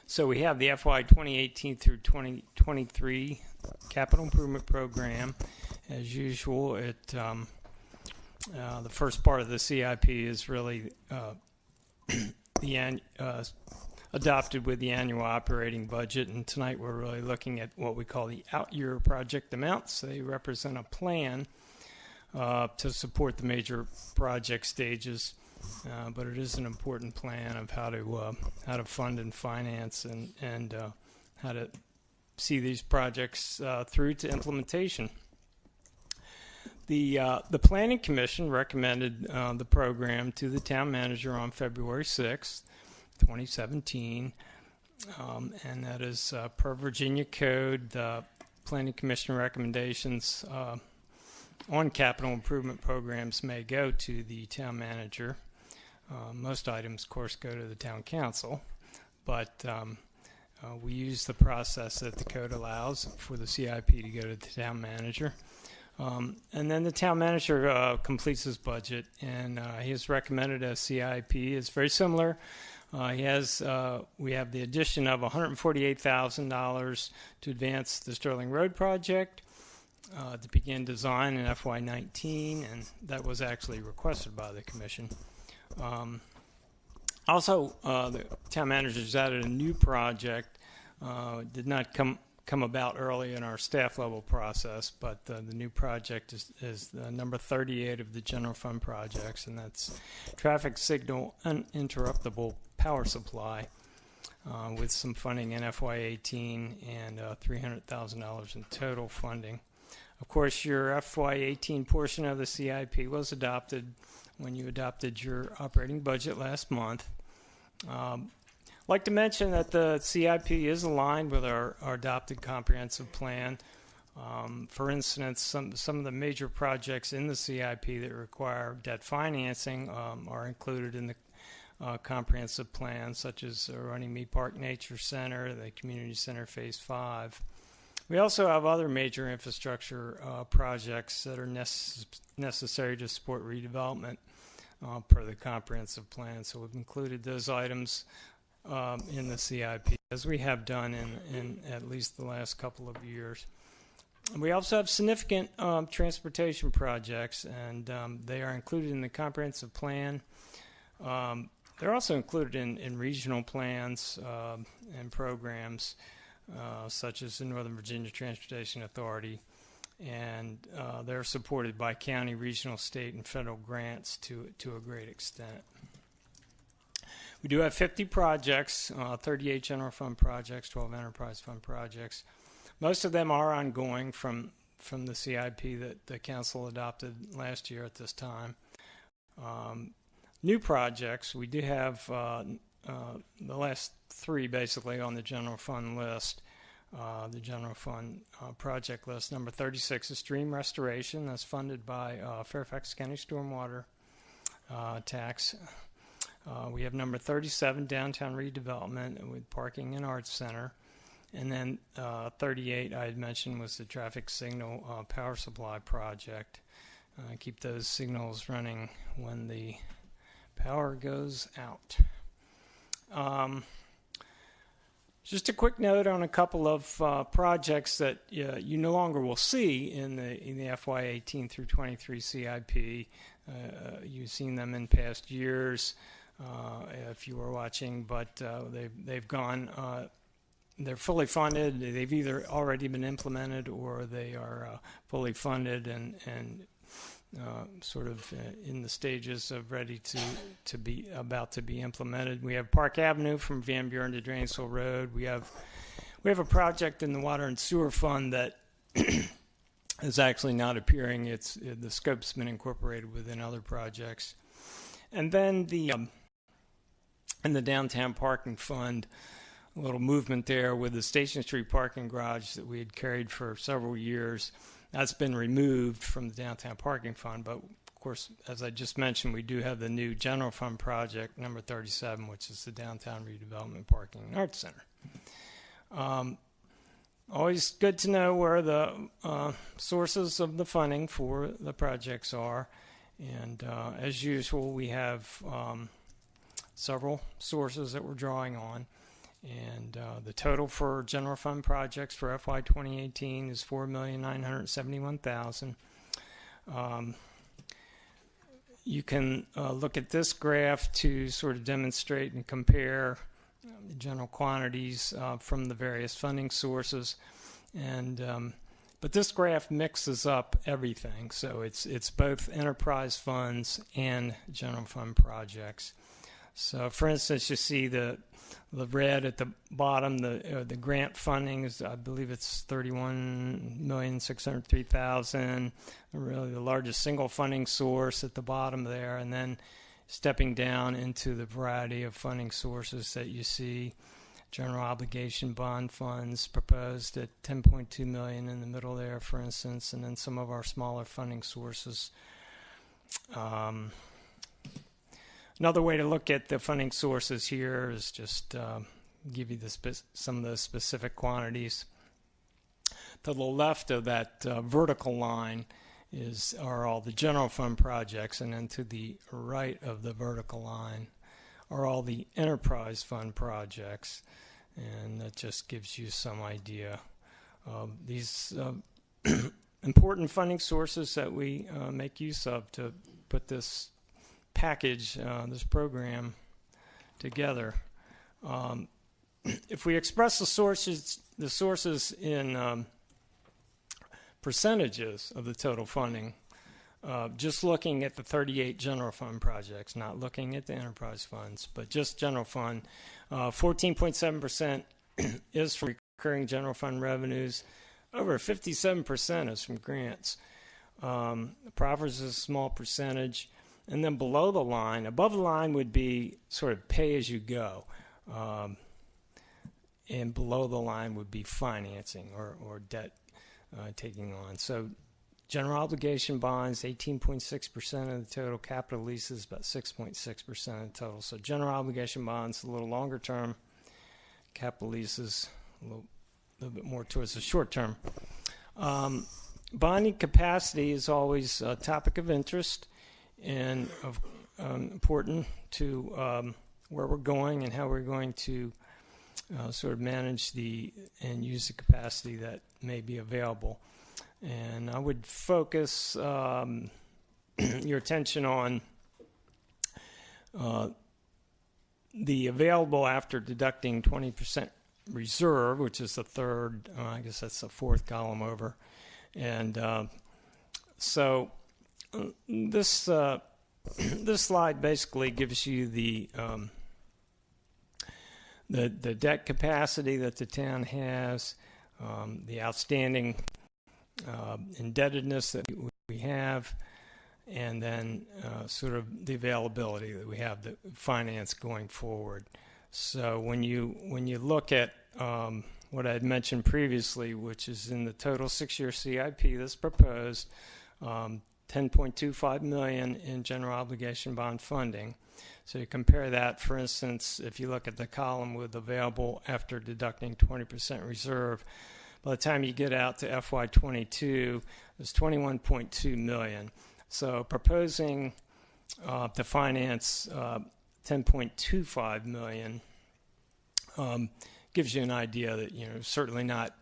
So we have the FY 2018 through 2023 capital improvement program. As usual, the first part of the CIP is really adopted with the annual operating budget, and tonight we're really looking at what we call the out-year project amounts. They represent a plan to support the major project stages. But it is an important plan of how to fund and finance and how to see these projects through to implementation. The Planning Commission recommended the program to the town manager on February 6th, 2017, and that is per Virginia Code. The Planning Commission recommendations on capital improvement programs may go to the town manager. Most items, of course, go to the town council, but we use the process that the code allows for the CIP to go to the town manager. And then the town manager completes his budget, and he has recommended a CIP. It's very similar. We have the addition of $148,000 to advance the Sterling Road project, to begin design in FY19, and that was actually requested by the commission. Also, the town manager's added a new project. Did not come come about early in our staff level process, but the new project is number 38 of the general fund projects, and that's traffic signal uninterruptible power supply with some funding in FY18 and $300,000 in total funding. Of course, your FY18 portion of the CIP was adopted when you adopted your operating budget last month. I'd like to mention that the CIP is aligned with our adopted comprehensive plan. For instance, some of the major projects in the CIP that require debt financing are included in the comprehensive plan, such as Runnymede Park Nature Center, the Community Center Phase 5. We also have other major infrastructure projects that are necessary to support redevelopment per the comprehensive plan. So we've included those items in the CIP, as we have done in at least the last couple of years. We also have significant transportation projects, and they are included in the comprehensive plan. They're also included in regional plans and programs, such as the Northern Virginia Transportation Authority, and they're supported by county, regional, state, and federal grants to a great extent. We do have 50 projects, 38 general fund projects, 12 enterprise fund projects. Most of them are ongoing from the CIP that the council adopted last year at this time. New projects, we do have the last three basically on the general fund list. The general fund project list. Number 36 is stream restoration. That's funded by Fairfax County Stormwater tax. We have number 37, downtown redevelopment with parking and arts center. And then 38, I had mentioned, was the traffic signal power supply project. Keep those signals running when the power goes out. Just a quick note on a couple of projects that you no longer will see in the FY18 through 23 CIP. You've seen them in past years if you were watching, but they've gone. They're fully funded. They've either already been implemented or they are fully funded and sort of in the stages of ready to be about to be implemented. We have Park Avenue from Van Buren to Drainsville Road. We have a project in the Water and Sewer Fund that is actually not appearing. The scope's been incorporated within other projects. And then in the Downtown Parking Fund, a little movement there with the Station Street parking garage that we had carried for several years. That's been removed from the Downtown Parking Fund, but of course, as I just mentioned, we do have the new general fund project, number 37, which is the Downtown Redevelopment Parking and Arts Center. Always good to know where the sources of the funding for the projects are, and as usual, we have several sources that we're drawing on. And the total for general fund projects for FY 2018 is $4,971,000. You can look at this graph to sort of demonstrate and compare the general quantities from the various funding sources, and but this graph mixes up everything. So it's both enterprise funds and general fund projects. So, for instance, you see the red at the bottom, the grant funding is, I believe it's $31,603,000, really the largest single funding source at the bottom there, and then stepping down into the variety of funding sources that you see. General obligation bond funds proposed at $10.2 million in the middle there, for instance, and then some of our smaller funding sources. Another way to look at the funding sources here is just give you some of the specific quantities. To the left of that vertical line are all the general fund projects, and then to the right of the vertical line are all the enterprise fund projects, and that just gives you some idea of these important funding sources that we make use of to put this package, this program together. if we express the sources in percentages of the total funding, just looking at the 38 general fund projects, not looking at the enterprise funds, but just general fund, 14.7% is from recurring general fund revenues. Over 57% is from grants. Profits is a small percentage. And then below the line, above the line would be sort of pay as you go. And below the line would be financing or debt taking on. So general obligation bonds, 18.6% of the total. Capital leases, about 6.6% of the total. So general obligation bonds, a little longer term. Capital leases, a little bit more towards the short term. Bonding capacity is always a topic of interest and important to where we're going and how we're going to sort of manage and use the capacity that may be available. And I would focus your attention on the available after deducting 20% reserve, which is the third, I guess that's the fourth column over. And so this this slide basically gives you the debt capacity that the town has, the outstanding indebtedness that we have, and then sort of the availability that we have to finance going forward. So when you look at what I had mentioned previously, which is in the total 6-year CIP that's proposed, $10.25 million in general obligation bond funding. So you compare that, for instance, if you look at the column with available after deducting 20% reserve, by the time you get out to FY22, there's $21.2 million. So proposing to finance $10.25 million gives you an idea that, certainly not,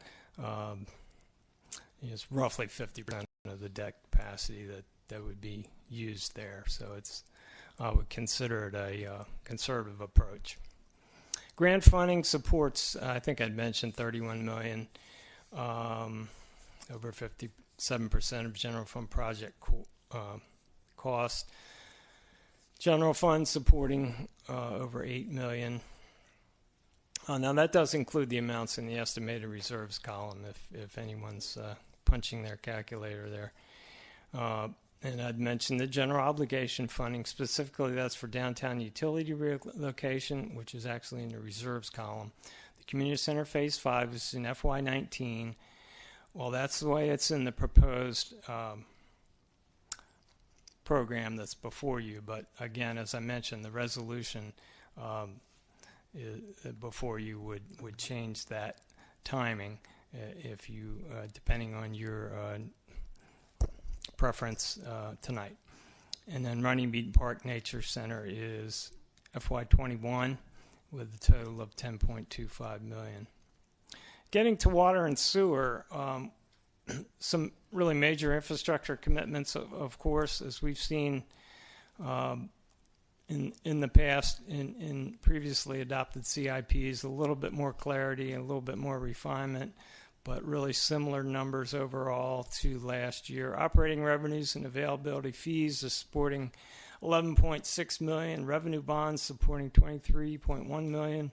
it's roughly 50% of the debt capacity that would be used there. So I would consider it a conservative approach. Grant funding supports, I think I'd mentioned $31 million, over 57% of general fund project cost. General fund supporting over $8 million. Now that does include the amounts in the estimated reserves column if anyone's punching their calculator there. And I'd mentioned the general obligation funding, specifically that's for downtown utility relocation, which is actually in the reserves column. The community center phase 5 is in FY19. Well, that's the way it's in the proposed program that's before you. But again, as I mentioned, the resolution before you would change that timing if you, depending on your preference tonight. And then Runnymede Park Nature Center is FY21 with a total of $10.25 million. Getting to water and sewer, some really major infrastructure commitments, of course, as we've seen in the past in previously adopted CIPs, a little bit more clarity and a little bit more refinement, but really similar numbers overall to last year. Operating revenues and availability fees is supporting $11.6 million. Revenue bonds supporting $23.1 million.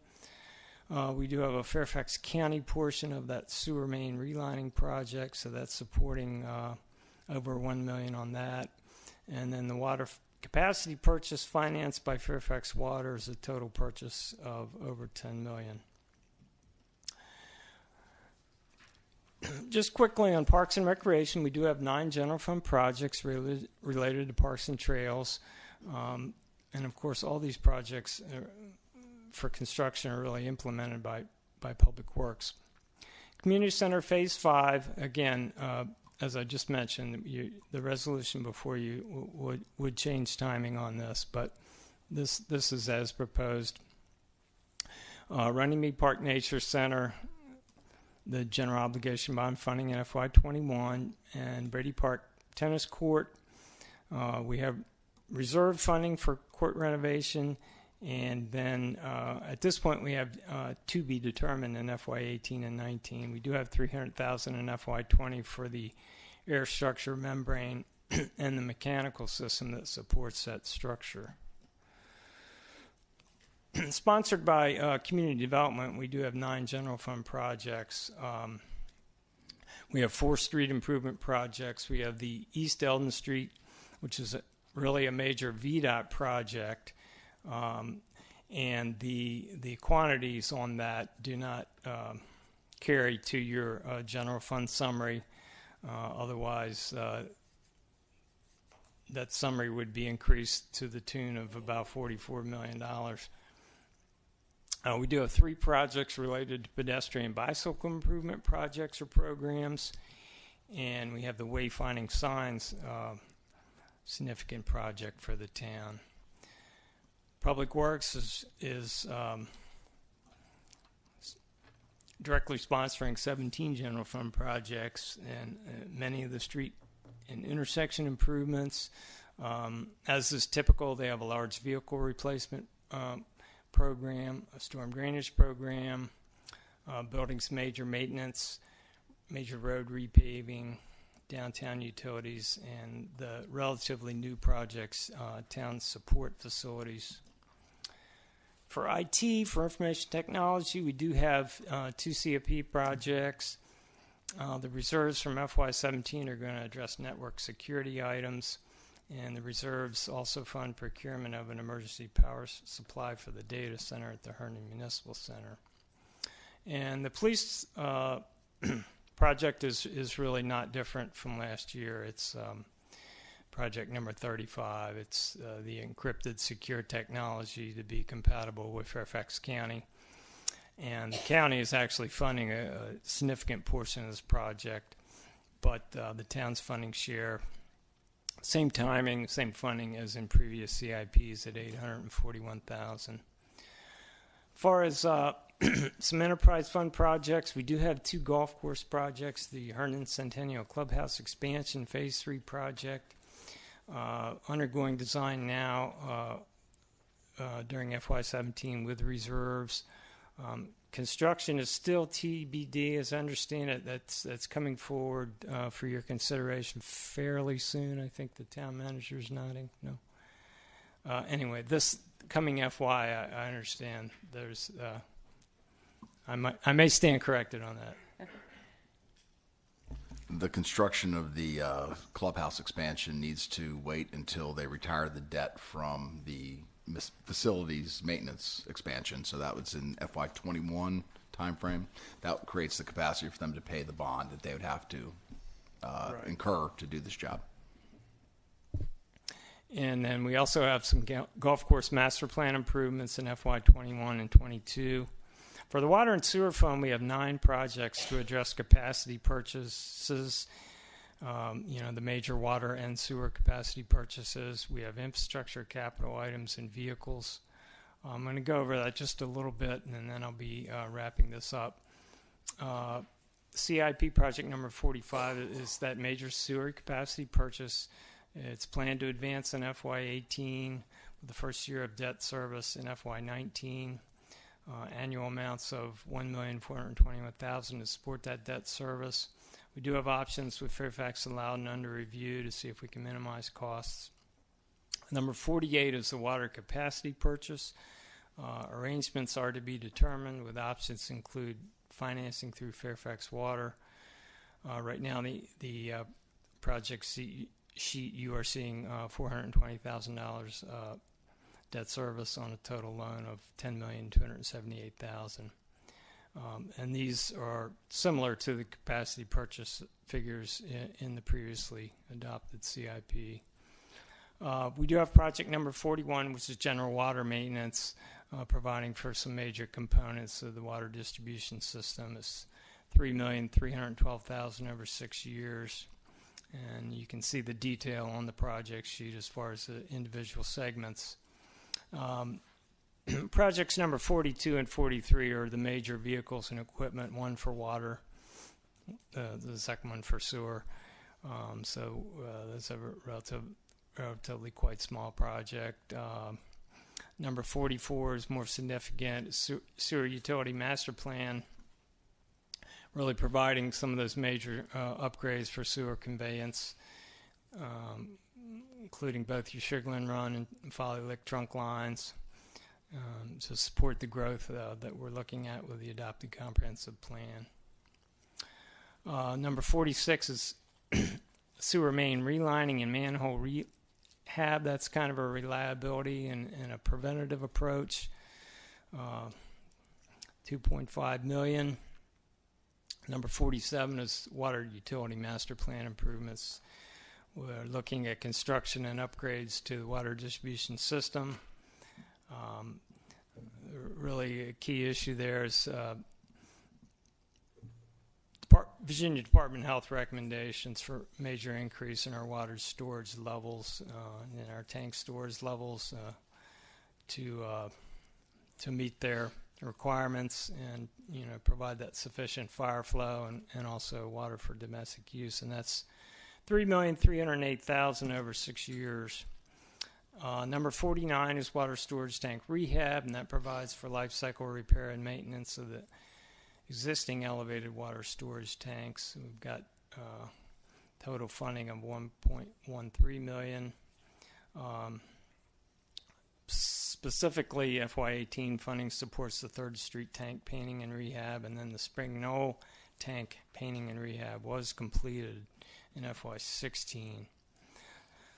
We do have a Fairfax County portion of that sewer main relining project, so that's supporting over $1 million on that. And then the water capacity purchase financed by Fairfax Water is a total purchase of over $10 million. Just quickly on Parks and Recreation, we do have 9 general fund projects related to parks and trails. And of course, all these projects for construction are really implemented by Public Works. Community Center Phase 5, again, as I just mentioned, the resolution before you would change timing on this, but this is as proposed. Runnymede Park Nature Center, the general obligation bond funding in FY21, and Brady Park Tennis Court. We have reserve funding for court renovation And then at this point, we have to be determined in FY18 and 19. We do have $300,000 in FY20 for the air structure membrane and the mechanical system that supports that structure. Sponsored by Community Development, we do have 9 general fund projects. We have 4 street improvement projects. We have the East Eldon Street, which is really a major VDOT project. And the quantities on that do not carry to your general fund summary. Otherwise, that summary would be increased to the tune of about $44 million. We do have 3 projects related to pedestrian bicycle improvement projects or programs. And we have the wayfinding signs, significant project for the town. Public Works is directly sponsoring 17 general fund projects and many of the street and intersection improvements. As is typical, they have a large vehicle replacement program, a storm drainage program, buildings major maintenance, major road repaving, downtown utilities, and the relatively new projects, town support facilities. For IT, for information technology, we do have 2 CFP projects. The reserves from FY17 are going to address network security items, and the reserves also fund procurement of an emergency power supply for the data center at the Herndon Municipal Center. And the police project is really not different from last year. It's project number 35. It's the encrypted secure technology to be compatible with Fairfax County. And the county is actually funding a significant portion of this project, but the town's funding share, same timing, same funding as in previous CIPs at $841,000. As far as some enterprise fund projects, we do have 2 golf course projects, the Herndon Centennial Clubhouse Expansion Phase 3 project, undergoing design now during FY17 with reserves. Construction is still TBD, as I understand it. That's coming forward for your consideration fairly soon. I think the town manager is nodding. No. Anyway, this coming FY, I understand there's. I may stand corrected on that. The construction of the clubhouse expansion needs to wait until they retire the debt from the facilities maintenance expansion. So that was in FY21 timeframe. That creates the capacity for them to pay the bond that they would have to incur to do this job. And then we also have some golf course master plan improvements in FY21 and 22. For the water and sewer fund, we have 9 projects to address capacity purchases. The major water and sewer capacity purchases. We have infrastructure, capital items, and vehicles. I'm going to go over that just a little bit, and then I'll be wrapping this up. CIP project number 45 is that major sewer capacity purchase. It's planned to advance in FY18 with the first year of debt service in FY19. Annual amounts of $1,421,000 to support that debt service. We do have options with Fairfax and Loudoun under review to see if we can minimize costs. Number 48 is the water capacity purchase. Arrangements are to be determined, with options include financing through Fairfax Water. Right now, the project sheet you are seeing $420,000 debt service on a total loan of $10,278,000. And these are similar to the capacity purchase figures in the previously adopted CIP. We do have project number 41, which is general water maintenance, providing for some major components of the water distribution system. It's $3,312,000 over 6 years. And you can see the detail on the project sheet as far as the individual segments. Projects number 42 and 43 are the major vehicles and equipment, one for water, the second one for sewer. So that's a relatively quite small project. Number 44 is more significant, sewer utility master plan, really providing some of those major upgrades for sewer conveyance, including both your Sugarland Run and Folly Lick trunk lines, to support the growth that we're looking at with the adopted comprehensive plan. Number 46 is sewer main relining and manhole rehab. That's kind of a reliability and a preventative approach. $2.5 million. Number 47 is water utility master plan improvements. We're looking at construction and upgrades to the water distribution system. Really a key issue there is Virginia Department of Health recommendations for major increase in our water storage levels, in our tank storage levels, to meet their requirements and provide that sufficient fire flow and also water for domestic use, and that's $3,308,000 over 6 years. Number 49 is water storage tank rehab, and that provides for life cycle repair and maintenance of the existing elevated water storage tanks. We've got total funding of $1.13 million. Specifically, FY18 funding supports the 3rd Street tank painting and rehab, and then the Spring Knoll tank painting and rehab was completed in FY16.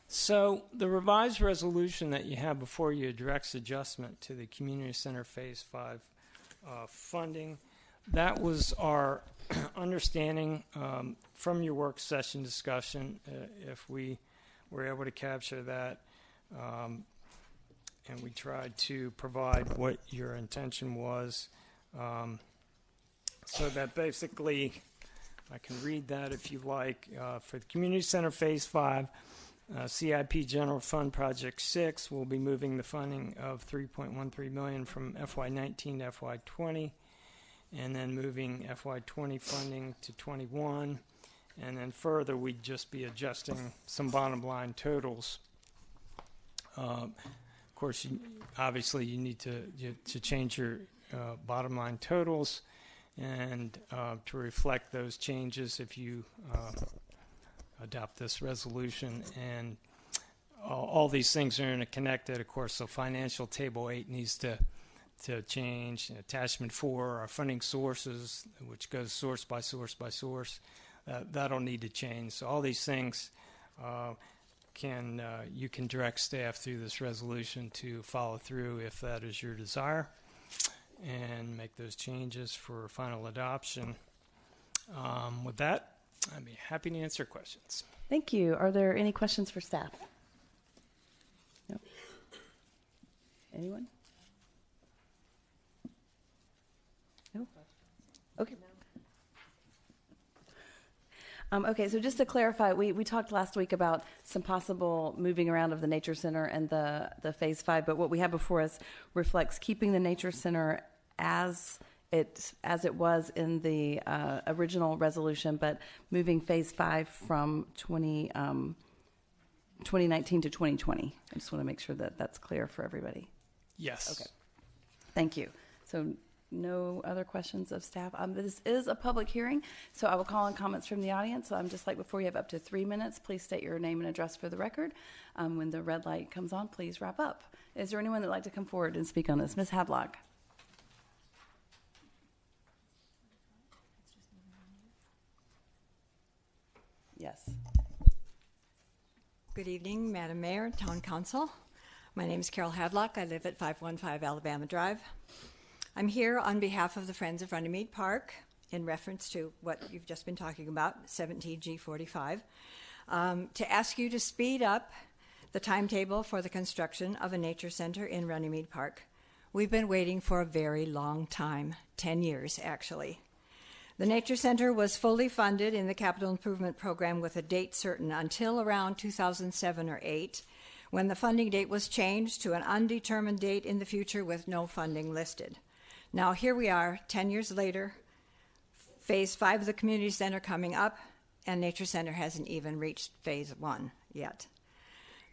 So the revised resolution that you have before you directs adjustment to the Community Center Phase 5 funding. That was our understanding from your work session discussion, if we were able to capture that. And we tried to provide what your intention was. So that basically, I can read that if you like. For the Community Center Phase 5, CIP General Fund Project 6 will be moving the funding of $3.13 million from FY19 to FY20, and then moving FY20 funding to 21, and then further we'd just be adjusting some bottom line totals. Of course, obviously you need to change your bottom line totals and to reflect those changes if you adopt this resolution, and all these things are interconnected, of course. So financial table 8 needs to change. Attachment 4, our funding sources, which goes source by source by source, that'll need to change. So all these things you can direct staff through this resolution to follow through if that is your desire, and make those changes for final adoption. With that, I'd be happy to answer questions. Thank you. Are there any questions for staff? No? Anyone? No? Okay. Okay, so just to clarify, we talked last week about some possible moving around of the Nature Center and the Phase 5, but what we have before us reflects keeping the Nature Center as it was in the original resolution, but moving Phase 5 from 2019 to 2020. I just want to make sure that that's clear for everybody. Yes. Okay. Thank you. So no other questions of staff. This is a public hearing, so I will call on comments from the audience. So I'm just like before, you have up to 3 minutes. Please state your name and address for the record. When the red light comes on, please wrap up. Is there anyone that would like to come forward and speak on this? Ms. Hadlock. Yes. Good evening, Madam Mayor, Town Council. My name is Carol Hadlock. I live at 515 Alabama Drive. I'm here on behalf of the Friends of Runnymede Park in reference to what you've just been talking about, 17G45, to ask you to speed up the timetable for the construction of a nature center in Runnymede Park. We've been waiting for a very long time, 10 years actually. The Nature Center was fully funded in the Capital Improvement Program with a date certain until around 2007 or 8, when the funding date was changed to an undetermined date in the future with no funding listed. Now here we are, 10 years later, Phase 5 of the Community Center coming up, and Nature Center hasn't even reached Phase 1 yet.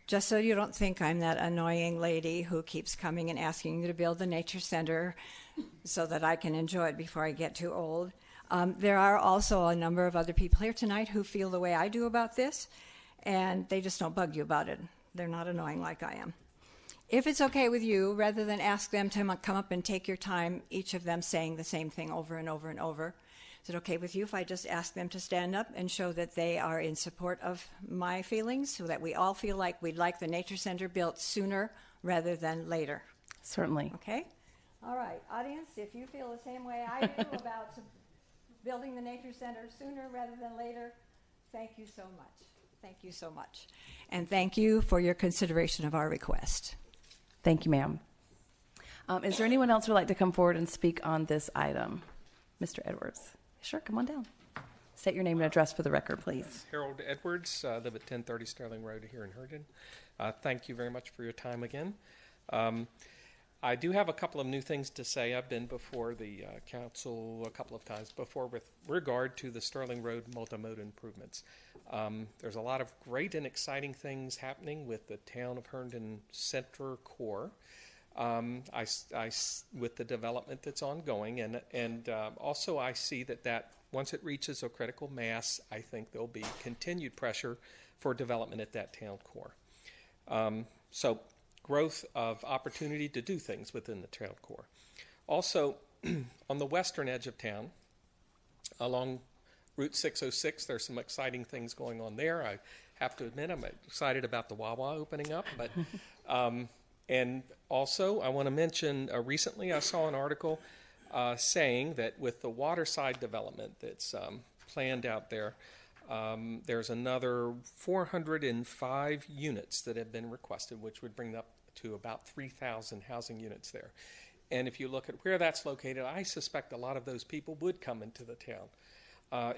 just so you don't think I'm that annoying lady who keeps coming and asking you to build the nature center so that I can enjoy it before I get too old. There are also a number of other people here tonight who feel the way I do about this, and they just don't bug you about it. They're not annoying like I am. If it's okay with you, rather than ask them to come up and take your time, each of them saying the same thing over and over and over, is it okay with you if I just ask them to stand up and show that they are in support of my feelings, so that we all feel like we'd like the nature center built sooner rather than later? Certainly. Okay? All right, audience, if you feel the same way I do about building the nature center sooner rather than later, thank you so much. Thank you so much. And thank you for your consideration of our request. Thank you, ma'am. Is there anyone else who would like to come forward and speak on this item? Mr. Edwards. Sure, come on down. State your name and address for the record, please. Harold Edwards, live at 1030 Sterling Road here in Herndon. Thank you very much for your time again. I do have a couple of new things to say. I've been before the council a couple of times before with regard to the Sterling Road multimode improvements. There's a lot of great and exciting things happening with the town of Herndon Center core. With the development that's ongoing, and also I see that once it reaches a critical mass, I think there'll be continued pressure for development at that town core. So growth of opportunity to do things within the town core. Also, on the western edge of town, along Route 606, there's some exciting things going on there. I have to admit, I'm excited about the Wawa opening up, but and also, I want to mention, recently I saw an article saying that with the waterside development that's planned out there, there's another 405 units that have been requested, which would bring up to about 3,000 housing units there. And if you look at where that's located, I suspect a lot of those people would come into the town.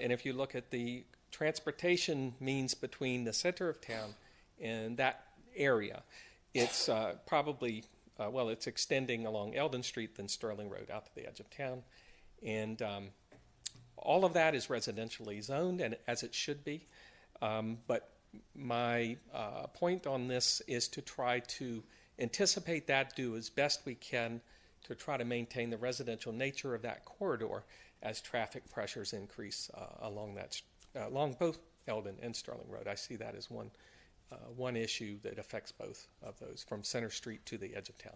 And if you look at the transportation means between the center of town and that area, it's probably, it's extending along Eldon Street, then Sterling Road out to the edge of town. And all of that is residentially zoned, and as it should be. But my point on this is to try to anticipate that, do as best we can to try to maintain the residential nature of that corridor as traffic pressures increase along both Eldon and Sterling Road. I see that as one issue that affects both of those, from Center Street to the edge of town.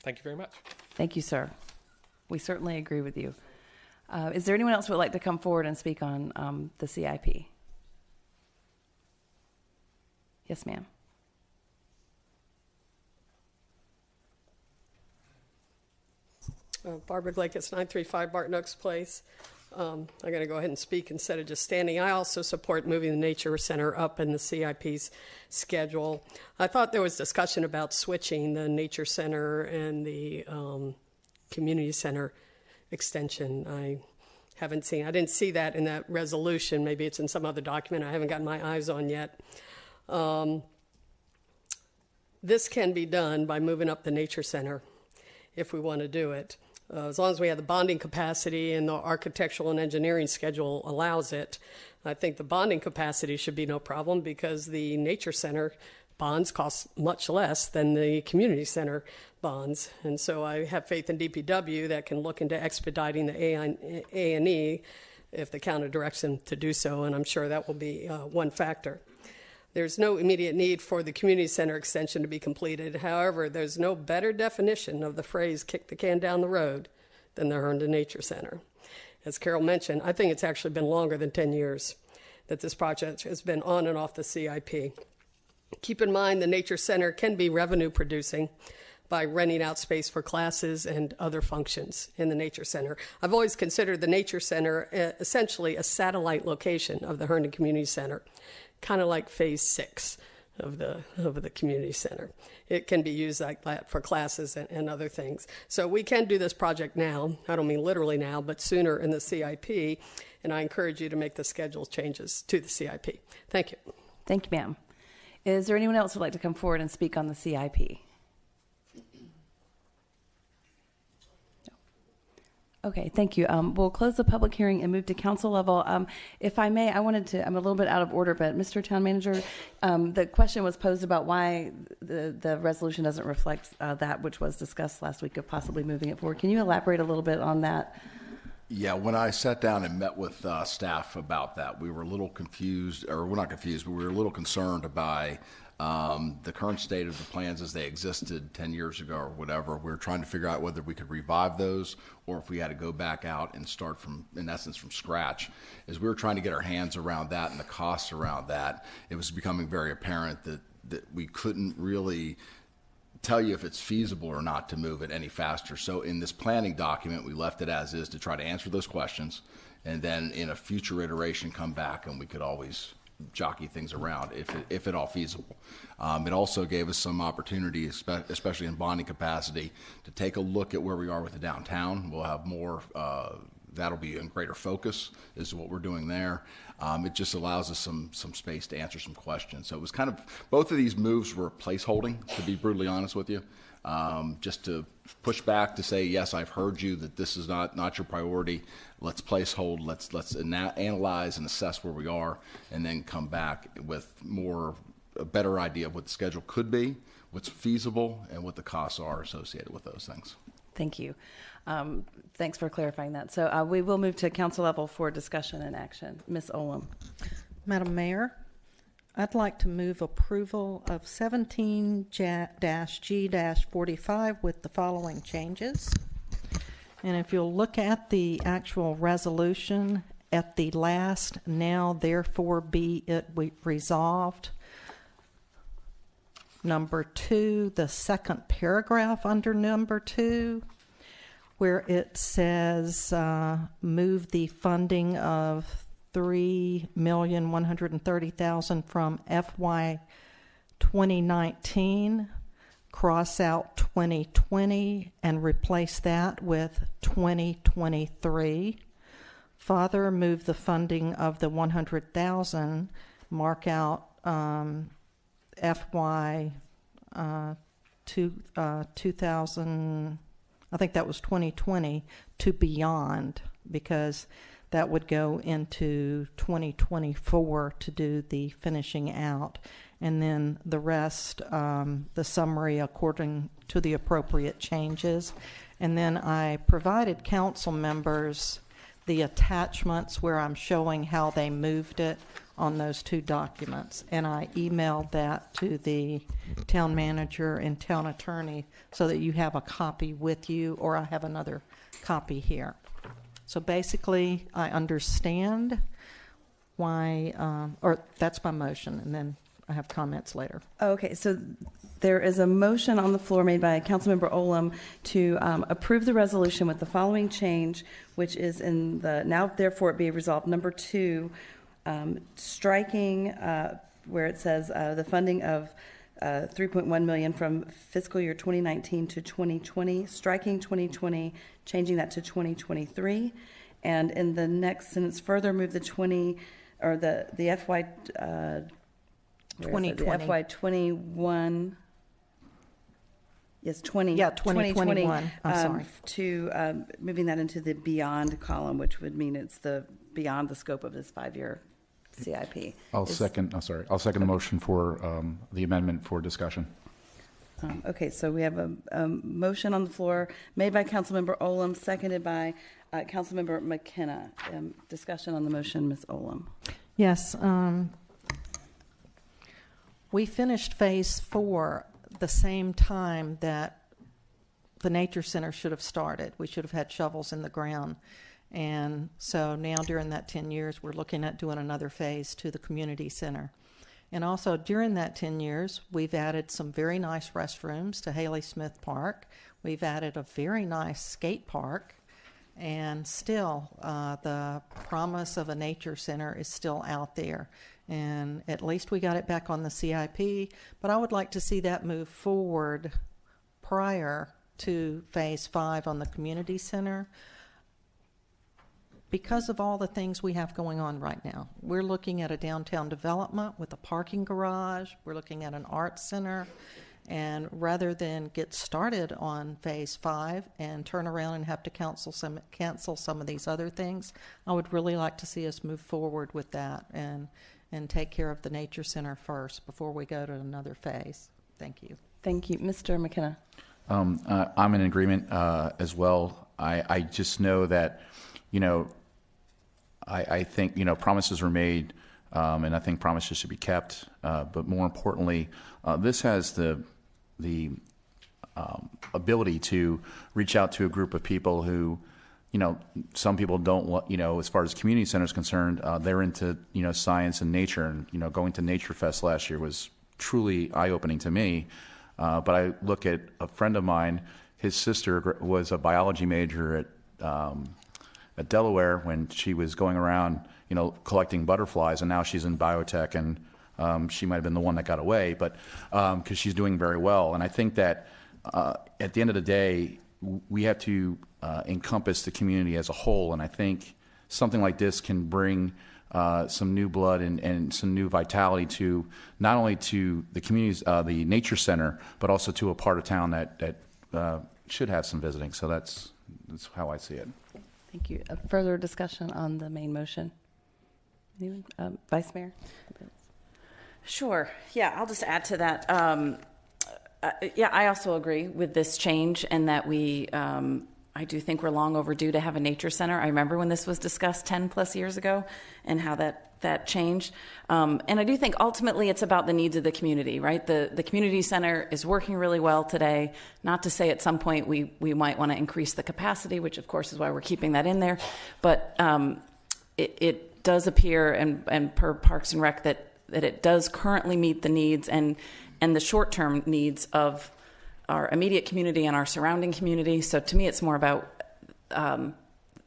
Thank you very much. Thank you, sir. We certainly agree with you. Is there anyone else who would like to come forward and speak on the CIP? Yes, ma'am. Barbara Blake, it's 935 Barton Oaks Place. I'm going to go ahead and speak instead of just standing. I also support moving the Nature Center up in the CIP's schedule. I thought there was discussion about switching the Nature Center and the Community Center extension. I didn't see that in that resolution. Maybe it's in some other document I haven't gotten my eyes on yet. This can be done by moving up the Nature Center if we want to do it. As long as we have the bonding capacity and the architectural and engineering schedule allows it, I think the bonding capacity should be no problem, because the Nature Center bonds cost much less than the community center bonds. And so I have faith in DPW that can look into expediting the A&E if the county directs them to do so, and I'm sure that will be one factor. There's no immediate need for the community center extension to be completed. However, there's no better definition of the phrase "kick the can down the road" than the Herndon Nature Center. As Carol mentioned, I think it's actually been longer than 10 years that this project has been on and off the CIP. Keep in mind the Nature Center can be revenue producing by renting out space for classes and other functions in the Nature Center. I've always considered the Nature Center essentially a satellite location of the Herndon Community Center, kind of like phase 6 of the community center. It can be used like that for classes and other things. So we can do this project now. I don't mean literally now, but sooner in the CIP, and I encourage you to make the schedule changes to the CIP. Thank you. Thank you, ma'am. Is there anyone else who would like to come forward and speak on the CIP? No. Okay, thank you. We'll close the public hearing and move to council level. If I may, I'm a little bit out of order, but Mr. Town Manager, the question was posed about why the resolution doesn't reflect that which was discussed last week of possibly moving it forward. Can you elaborate a little bit on that? Yeah, when I sat down and met with staff about that, we were a little confused, or we're not confused, but we were a little concerned by the current state of the plans as they existed 10 years ago or whatever. We were trying to figure out whether we could revive those or if we had to go back out and start from, in essence, from scratch. As we were trying to get our hands around that and the costs around that, it was becoming very apparent that we couldn't really tell you if it's feasible or not to move it any faster. So in this planning document, we left it as is to try to answer those questions, and then in a future iteration come back and we could always jockey things around if at all feasible. It also gave us some opportunity, especially in bonding capacity, to take a look at where we are with the downtown. We'll have more, that'll be in greater focus is what we're doing there. It just allows us some space to answer some questions. So it was kind of, both of these moves were placeholding, to be brutally honest with you. Just to push back to say, yes, I've heard you, that this is not your priority. Let's placehold, let's analyze and assess where we are, and then come back with a better idea of what the schedule could be, what's feasible, and what the costs are associated with those things. Thank you. Thanks for clarifying that. So we will move to council level for discussion and action. Ms. Olam. Madam Mayor, I'd like to move approval of 17-G-45 with the following changes. And if you'll look at the actual resolution at the last, now therefore be it resolved, number 2, the second paragraph under number 2, where it says move the funding of $3,130,000 from FY 2019, cross out 2020 and replace that with 2023. Further, move the funding of the $100,000, mark out FY 2000, I think that was 2020, to beyond, because that would go into 2024 to do the finishing out. And then the rest, the summary according to the appropriate changes. And then I provided council members the attachments where I'm showing how they moved it on those 2 documents. And I emailed that to the town manager and town attorney so that you have a copy with you, or I have another copy here. So basically, I understand why, or that's my motion, and then I have comments later. Okay, so there is a motion on the floor made by Councilmember Olam to approve the resolution with the following change, which is in the now therefore it be resolved number 2, striking where it says the funding of $3.1 million from fiscal year 2019 to 2020, striking 2020, changing that to 2023, and in the next sentence further move the 20 or the FY 2020. The FY 21. Yes, 2021. I'm sorry. To moving that into the beyond column, which would mean it's the beyond the scope of this 5-year CIP. I'll second the motion for the amendment for discussion. Okay, so we have a motion on the floor made by Councilmember Olam, seconded by Councilmember McKenna. Discussion on the motion, Ms. Olam. Yes. We finished phase 4 the same time that the Nature Center should have started. We should have had shovels in the ground. And so now during that 10 years, we're looking at doing another phase to the community center. And also during that 10 years, we've added some very nice restrooms to Haley Smith Park. We've added a very nice skate park. And still, the promise of a nature center is still out there. And at least we got it back on the CIP. But I would like to see that move forward prior to phase 5 on the community center, because of all the things we have going on right now. We're looking at a downtown development with a parking garage. We're looking at an arts center. And rather than get started on phase 5 and turn around and have to cancel some of these other things, I would really like to see us move forward with that and take care of the nature center first before we go to another phase. Thank you. Thank you. Mr. McKenna. I'm in agreement as well. I just know that, I think, promises were made, and I think promises should be kept. But more importantly, this has the ability to reach out to a group of people who, some people don't, as far as community center is concerned, they're into, science and nature. And, going to Nature Fest last year was truly eye-opening to me. But I look at a friend of mine, his sister was a biology major at Delaware when she was going around, collecting butterflies, and now she's in biotech, and she might have been the one that got away, but because she's doing very well. And I think that at the end of the day, we have to encompass the community as a whole, and I think something like this can bring some new blood and some new vitality to not only to the communities, the nature center, but also to a part of town that should have some visiting. So that's how I see it. Thank you. Further discussion on the main motion? Anyone? Vice Mayor? Sure. Yeah, I'll just add to that. I also agree with this change, and that I do think we're long overdue to have a nature center. I remember when this was discussed 10 plus years ago and how that changed. And I do think ultimately it's about the needs of the community, right? The community center is working really well today. Not to say at some point we might want to increase the capacity, which of course is why we're keeping that in there. But it does appear, and per Parks and Rec, that it does currently meet the needs and the short-term needs of our immediate community and our surrounding community. So to me, it's more about,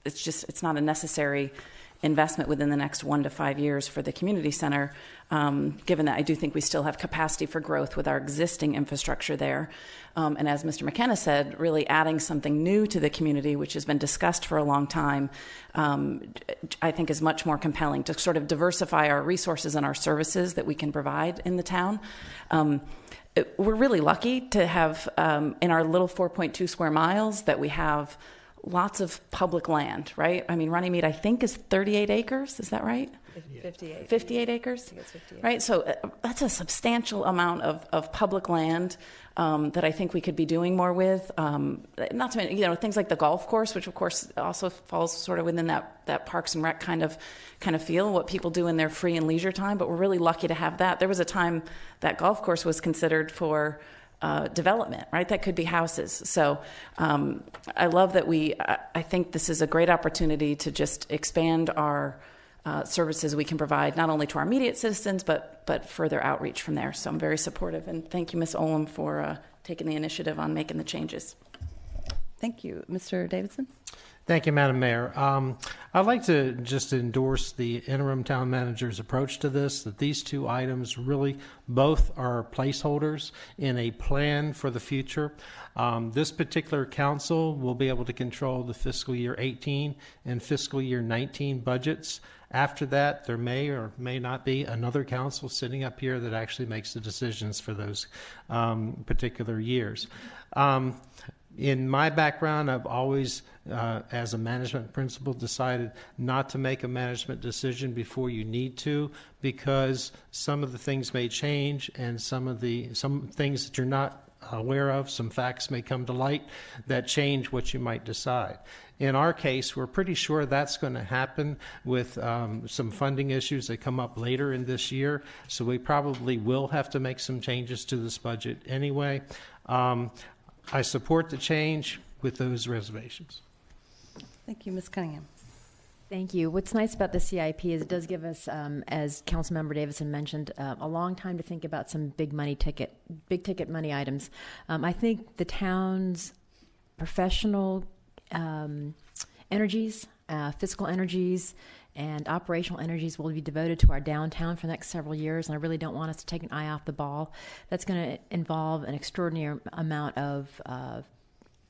it's not a necessary investment within the next 1 to 5 years for the community center, given that I do think we still have capacity for growth with our existing infrastructure there. And as Mr. McKenna said, really adding something new to the community, which has been discussed for a long time, I think is much more compelling to sort of diversify our resources and our services that we can provide in the town. We're really lucky to have, in our little 4.2 square miles, that we have lots of public land, right? I mean, Runnymede, I think, is 38 acres. Is that right? 58. 58 acres? I think it's 58. Right? So that's a substantial amount of public land that I think we could be doing more with. Not to mention, things like the golf course, which of course also falls sort of within that Parks and Rec kind of feel, what people do in their free and leisure time. But we're really lucky to have that. There was a time that golf course was considered for development, right? That could be houses. So I love that I think this is a great opportunity to just expand our services we can provide, not only to our immediate citizens, but further outreach from there. So I'm very supportive, and thank you, Ms. Olam, for taking the initiative on making the changes. Thank you. Mr. Davidson? Thank you, Madam Mayor. I'd like to just endorse the interim town manager's approach to this, that these two items really both are placeholders in a plan for the future. This particular council will be able to control the fiscal year 18 and fiscal year 19 budgets. After that, there may or may not be another council sitting up here that actually makes the decisions for those particular years. In my background, I've always, as a management principle, decided not to make a management decision before you need to, because some of the things may change, and some things that you're not aware of, some facts may come to light that change what you might decide. In our case, we're pretty sure that's going to happen with some funding issues that come up later in this year, so we probably will have to make some changes to this budget anyway. I support the change with those reservations. Thank you. Ms. Cunningham. Thank you. What's nice about the CIP is it does give us, as Councilmember Davidson mentioned, a long time to think about some big ticket money items. I think the town's professional energies, fiscal energies, and operational energies will be devoted to our downtown for the next several years, and I really don't want us to take an eye off the ball. That's going to involve an extraordinary amount of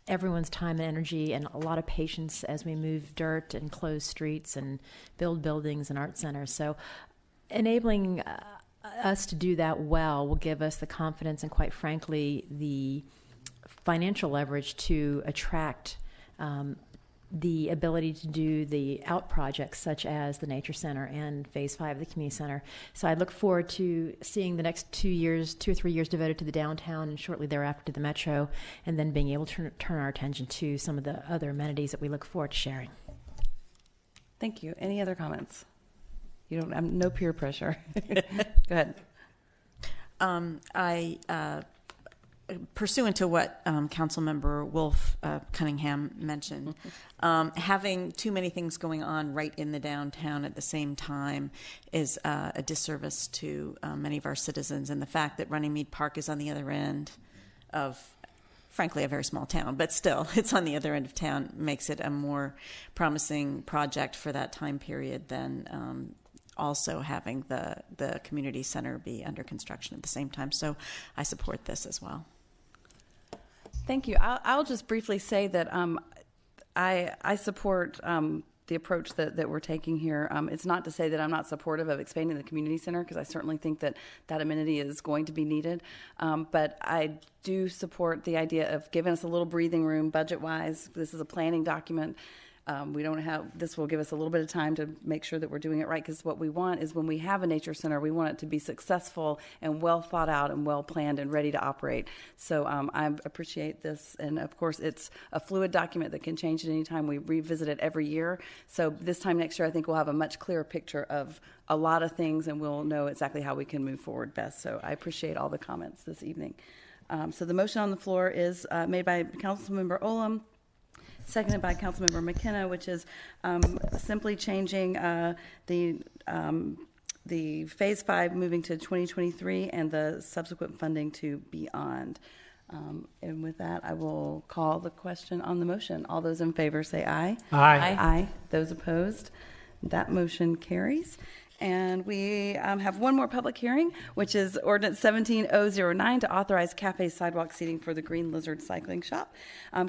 everyone's time and energy and a lot of patience as we move dirt and close streets and build buildings and art centers. So enabling us to do that well will give us the confidence and, quite frankly, the financial leverage to attract the ability to do the out projects such as the Nature Center and Phase 5 of the Community Center. So I look forward to seeing the next 2 or 3 years devoted to the downtown and shortly thereafter to the metro, and then being able to turn our attention to some of the other amenities that we look forward to sharing. Thank you. Any other comments? You don't have no peer pressure. Go ahead. Pursuant to what Councilmember Wolf Cunningham mentioned, having too many things going on right in the downtown at the same time is a disservice to many of our citizens. And the fact that Runnymede Park is on the other end of, frankly, a very small town, but still, it's on the other end of town, makes it a more promising project for that time period than also having the community center be under construction at the same time. So I support this as well. Thank you. I'll just briefly say that I support the approach that we're taking here. It's not to say that I'm not supportive of expanding the community center, because I certainly think that amenity is going to be needed. But I do support the idea of giving us a little breathing room budget-wise. This is a planning document. This will give us a little bit of time to make sure that we're doing it right, because what we want is when we have a nature center, we want it to be successful and well thought out and well planned and ready to operate. So I appreciate this. And of course, it's a fluid document that can change at any time. We revisit it every year. So this time next year, I think we'll have a much clearer picture of a lot of things, and we'll know exactly how we can move forward best. So I appreciate all the comments this evening. So the motion on the floor is made by Councilmember Olam, seconded by Councilmember McKenna, which is simply changing the Phase 5 moving to 2023 and the subsequent funding to beyond. And with that, I will call the question on the motion. All those in favor say aye. Aye. Aye. Those opposed? That motion carries. And we have one more public hearing, which is Ordinance 17009 to authorize cafe sidewalk seating for the Green Lizard Cycling Shop.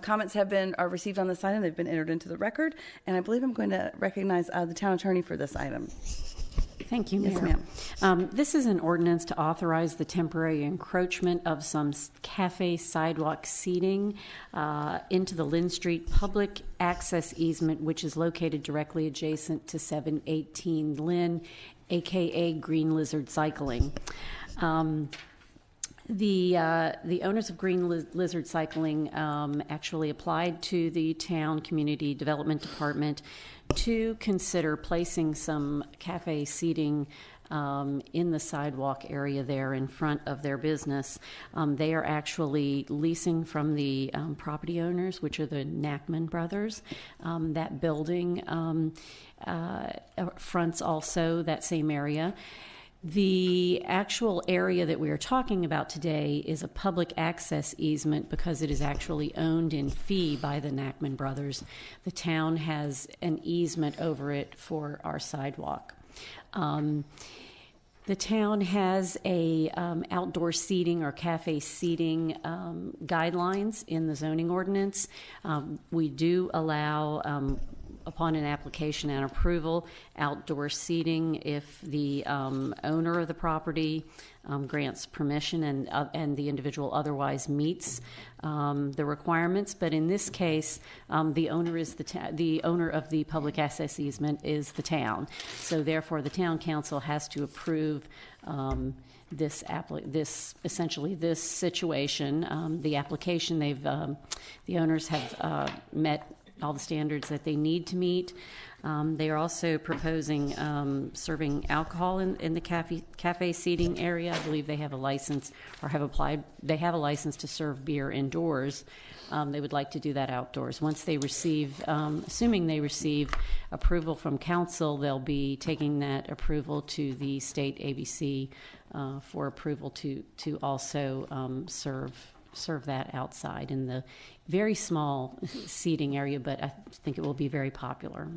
Comments have been received on this item. They've been entered into the record. And I believe I'm going to recognize the town attorney for this item. Thank you, Mayor. Yes, ma'am. This is an ordinance to authorize the temporary encroachment of some cafe sidewalk seating into the Lynn Street public access easement, which is located directly adjacent to 718 Lynn, aka Green Lizard Cycling. The owners of Green Lizard Cycling actually applied to the town community development department to consider placing some cafe seating in the sidewalk area there in front of their business. They are actually leasing from the property owners, which are the Nachman brothers. That building fronts also that same area. The actual area that we are talking about today is a public access easement because it is actually owned in fee by the Nachman brothers. The town has an easement over it for our sidewalk. The town has a outdoor seating or cafe seating guidelines in the zoning ordinance. We do allow upon an application and approval, outdoor seating if the owner of the property grants permission and the individual otherwise meets the requirements. But in this case, the owner is the owner of the public access easement is the town. So therefore, the town council has to approve this situation. The application the owners have met all the standards that they need to meet. They are also proposing serving alcohol in the cafe seating area. I believe they have a license or have applied. They have a license to serve beer indoors. They would like to do that outdoors. Once they receive, assuming they receive approval from council, they'll be taking that approval to the state ABC for approval to also serve that outside in the very small seating area, but I think it will be very popular.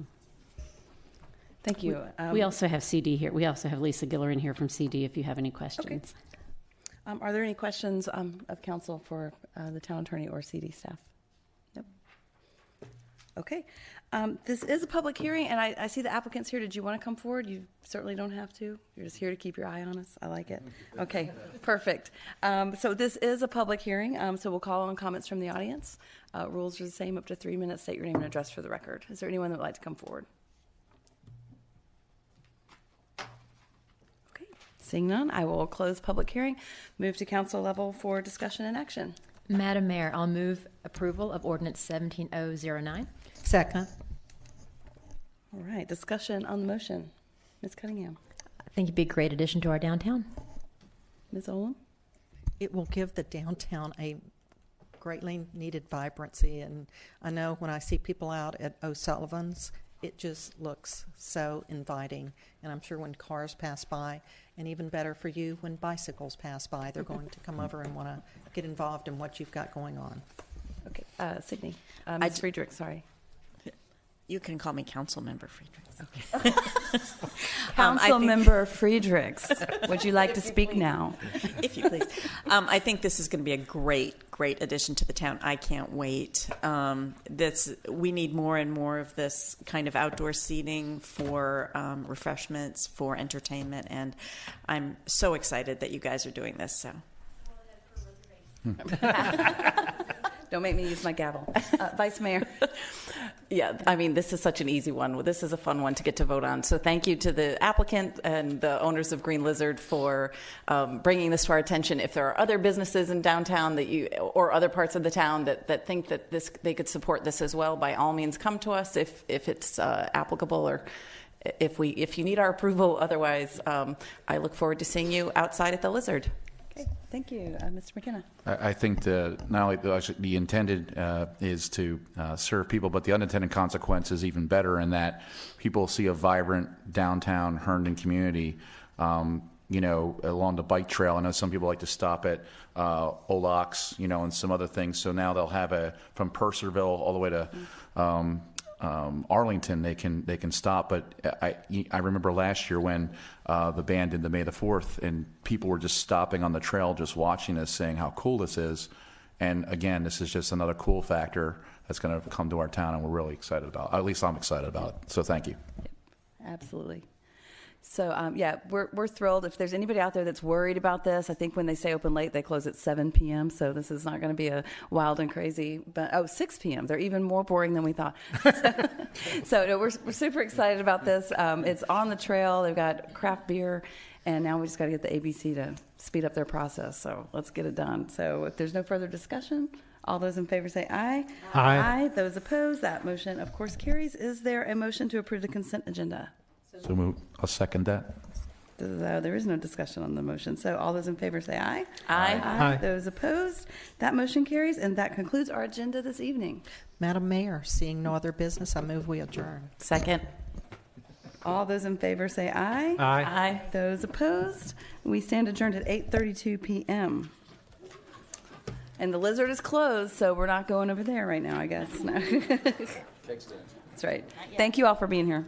Thank you. We also have CD here. We also have Lisa Giller in here from CD if you have any questions. Okay. Are there any questions of council for the town attorney or CD staff? Nope. Okay. This is a public hearing, and I see the applicants here. Did you want to come forward? You certainly don't have to. You're just here to keep your eye on us. I like it. Okay, perfect. So this is a public hearing, so we'll call on comments from the audience. Rules are the same, up to 3 minutes. State your name and address for the record. Is there anyone that would like to come forward? Okay, seeing none, I will close public hearing, move to council level for discussion and action. Madam Mayor, I'll move approval of ordinance 17009. Second. All right, discussion on the motion. Ms. Cunningham. I think it'd be a great addition to our downtown. Ms. Olam. It will give the downtown a greatly needed vibrancy, and I know when I see people out at O'Sullivan's, it just looks so inviting, and I'm sure when cars pass by, and even better for you, when bicycles pass by, they're going to come over and want to get involved in what you've got going on. Okay, Sydney. Ms. Friedrich, sorry. You can call me Council Member Friedrichs. Okay. Council Member Friedrichs, would you like to speak now? If you please. I think this is going to be a great addition to the town. I can't wait. We need more and more of this kind of outdoor seating for refreshments, for entertainment, and I'm so excited that you guys are doing this. So. Don't make me use my gavel. Vice Mayor. Yeah, I mean, this is such an easy one. This is a fun one to get to vote on. So thank you to the applicant and the owners of Green Lizard for bringing this to our attention. If there are other businesses in downtown or other parts of the town that think that they could support this as well, by all means, come to us if it's applicable or if you need our approval. Otherwise, I look forward to seeing you outside at the Lizard. Thank you. Mr. McKenna. I think not only the intended is to serve people, but the unintended consequence is even better in that people see a vibrant downtown Herndon community, along the bike trail. I know some people like to stop at Olax, and some other things. So now they'll have from Purcellville all the way to Arlington, they can stop. But I remember last year when the band did the May the 4th, and people were just stopping on the trail, just watching us, saying how cool this is. And again, this is just another cool factor that's going to come to our town, and we're really excited about it. At least I'm excited about it. So thank you. Yep, absolutely. So, we're thrilled. If there's anybody out there that's worried about this, I think when they say open late, they close at 7 p.m., so this is not going to be a wild and crazy, but 6 p.m. They're even more boring than we thought. We're super excited about this. It's on the trail. They've got craft beer, and now we just got to get the ABC to speed up their process, so let's get it done. So if there's no further discussion, all those in favor say aye. Aye. Aye. Those opposed, that motion, of course, carries. Is there a motion to approve the consent agenda? So move. I'll second that. There is no discussion on the motion. So all those in favor say aye. Aye. Aye. Those opposed, that motion carries, and that concludes our agenda this evening. Madam Mayor, seeing no other business, I move we adjourn. Second. All those in favor say aye. Aye. Aye. Those opposed, we stand adjourned at 8:32 p.m. And the Lizard is closed, so we're not going over there right now, I guess. No. That's right. Thank you all for being here.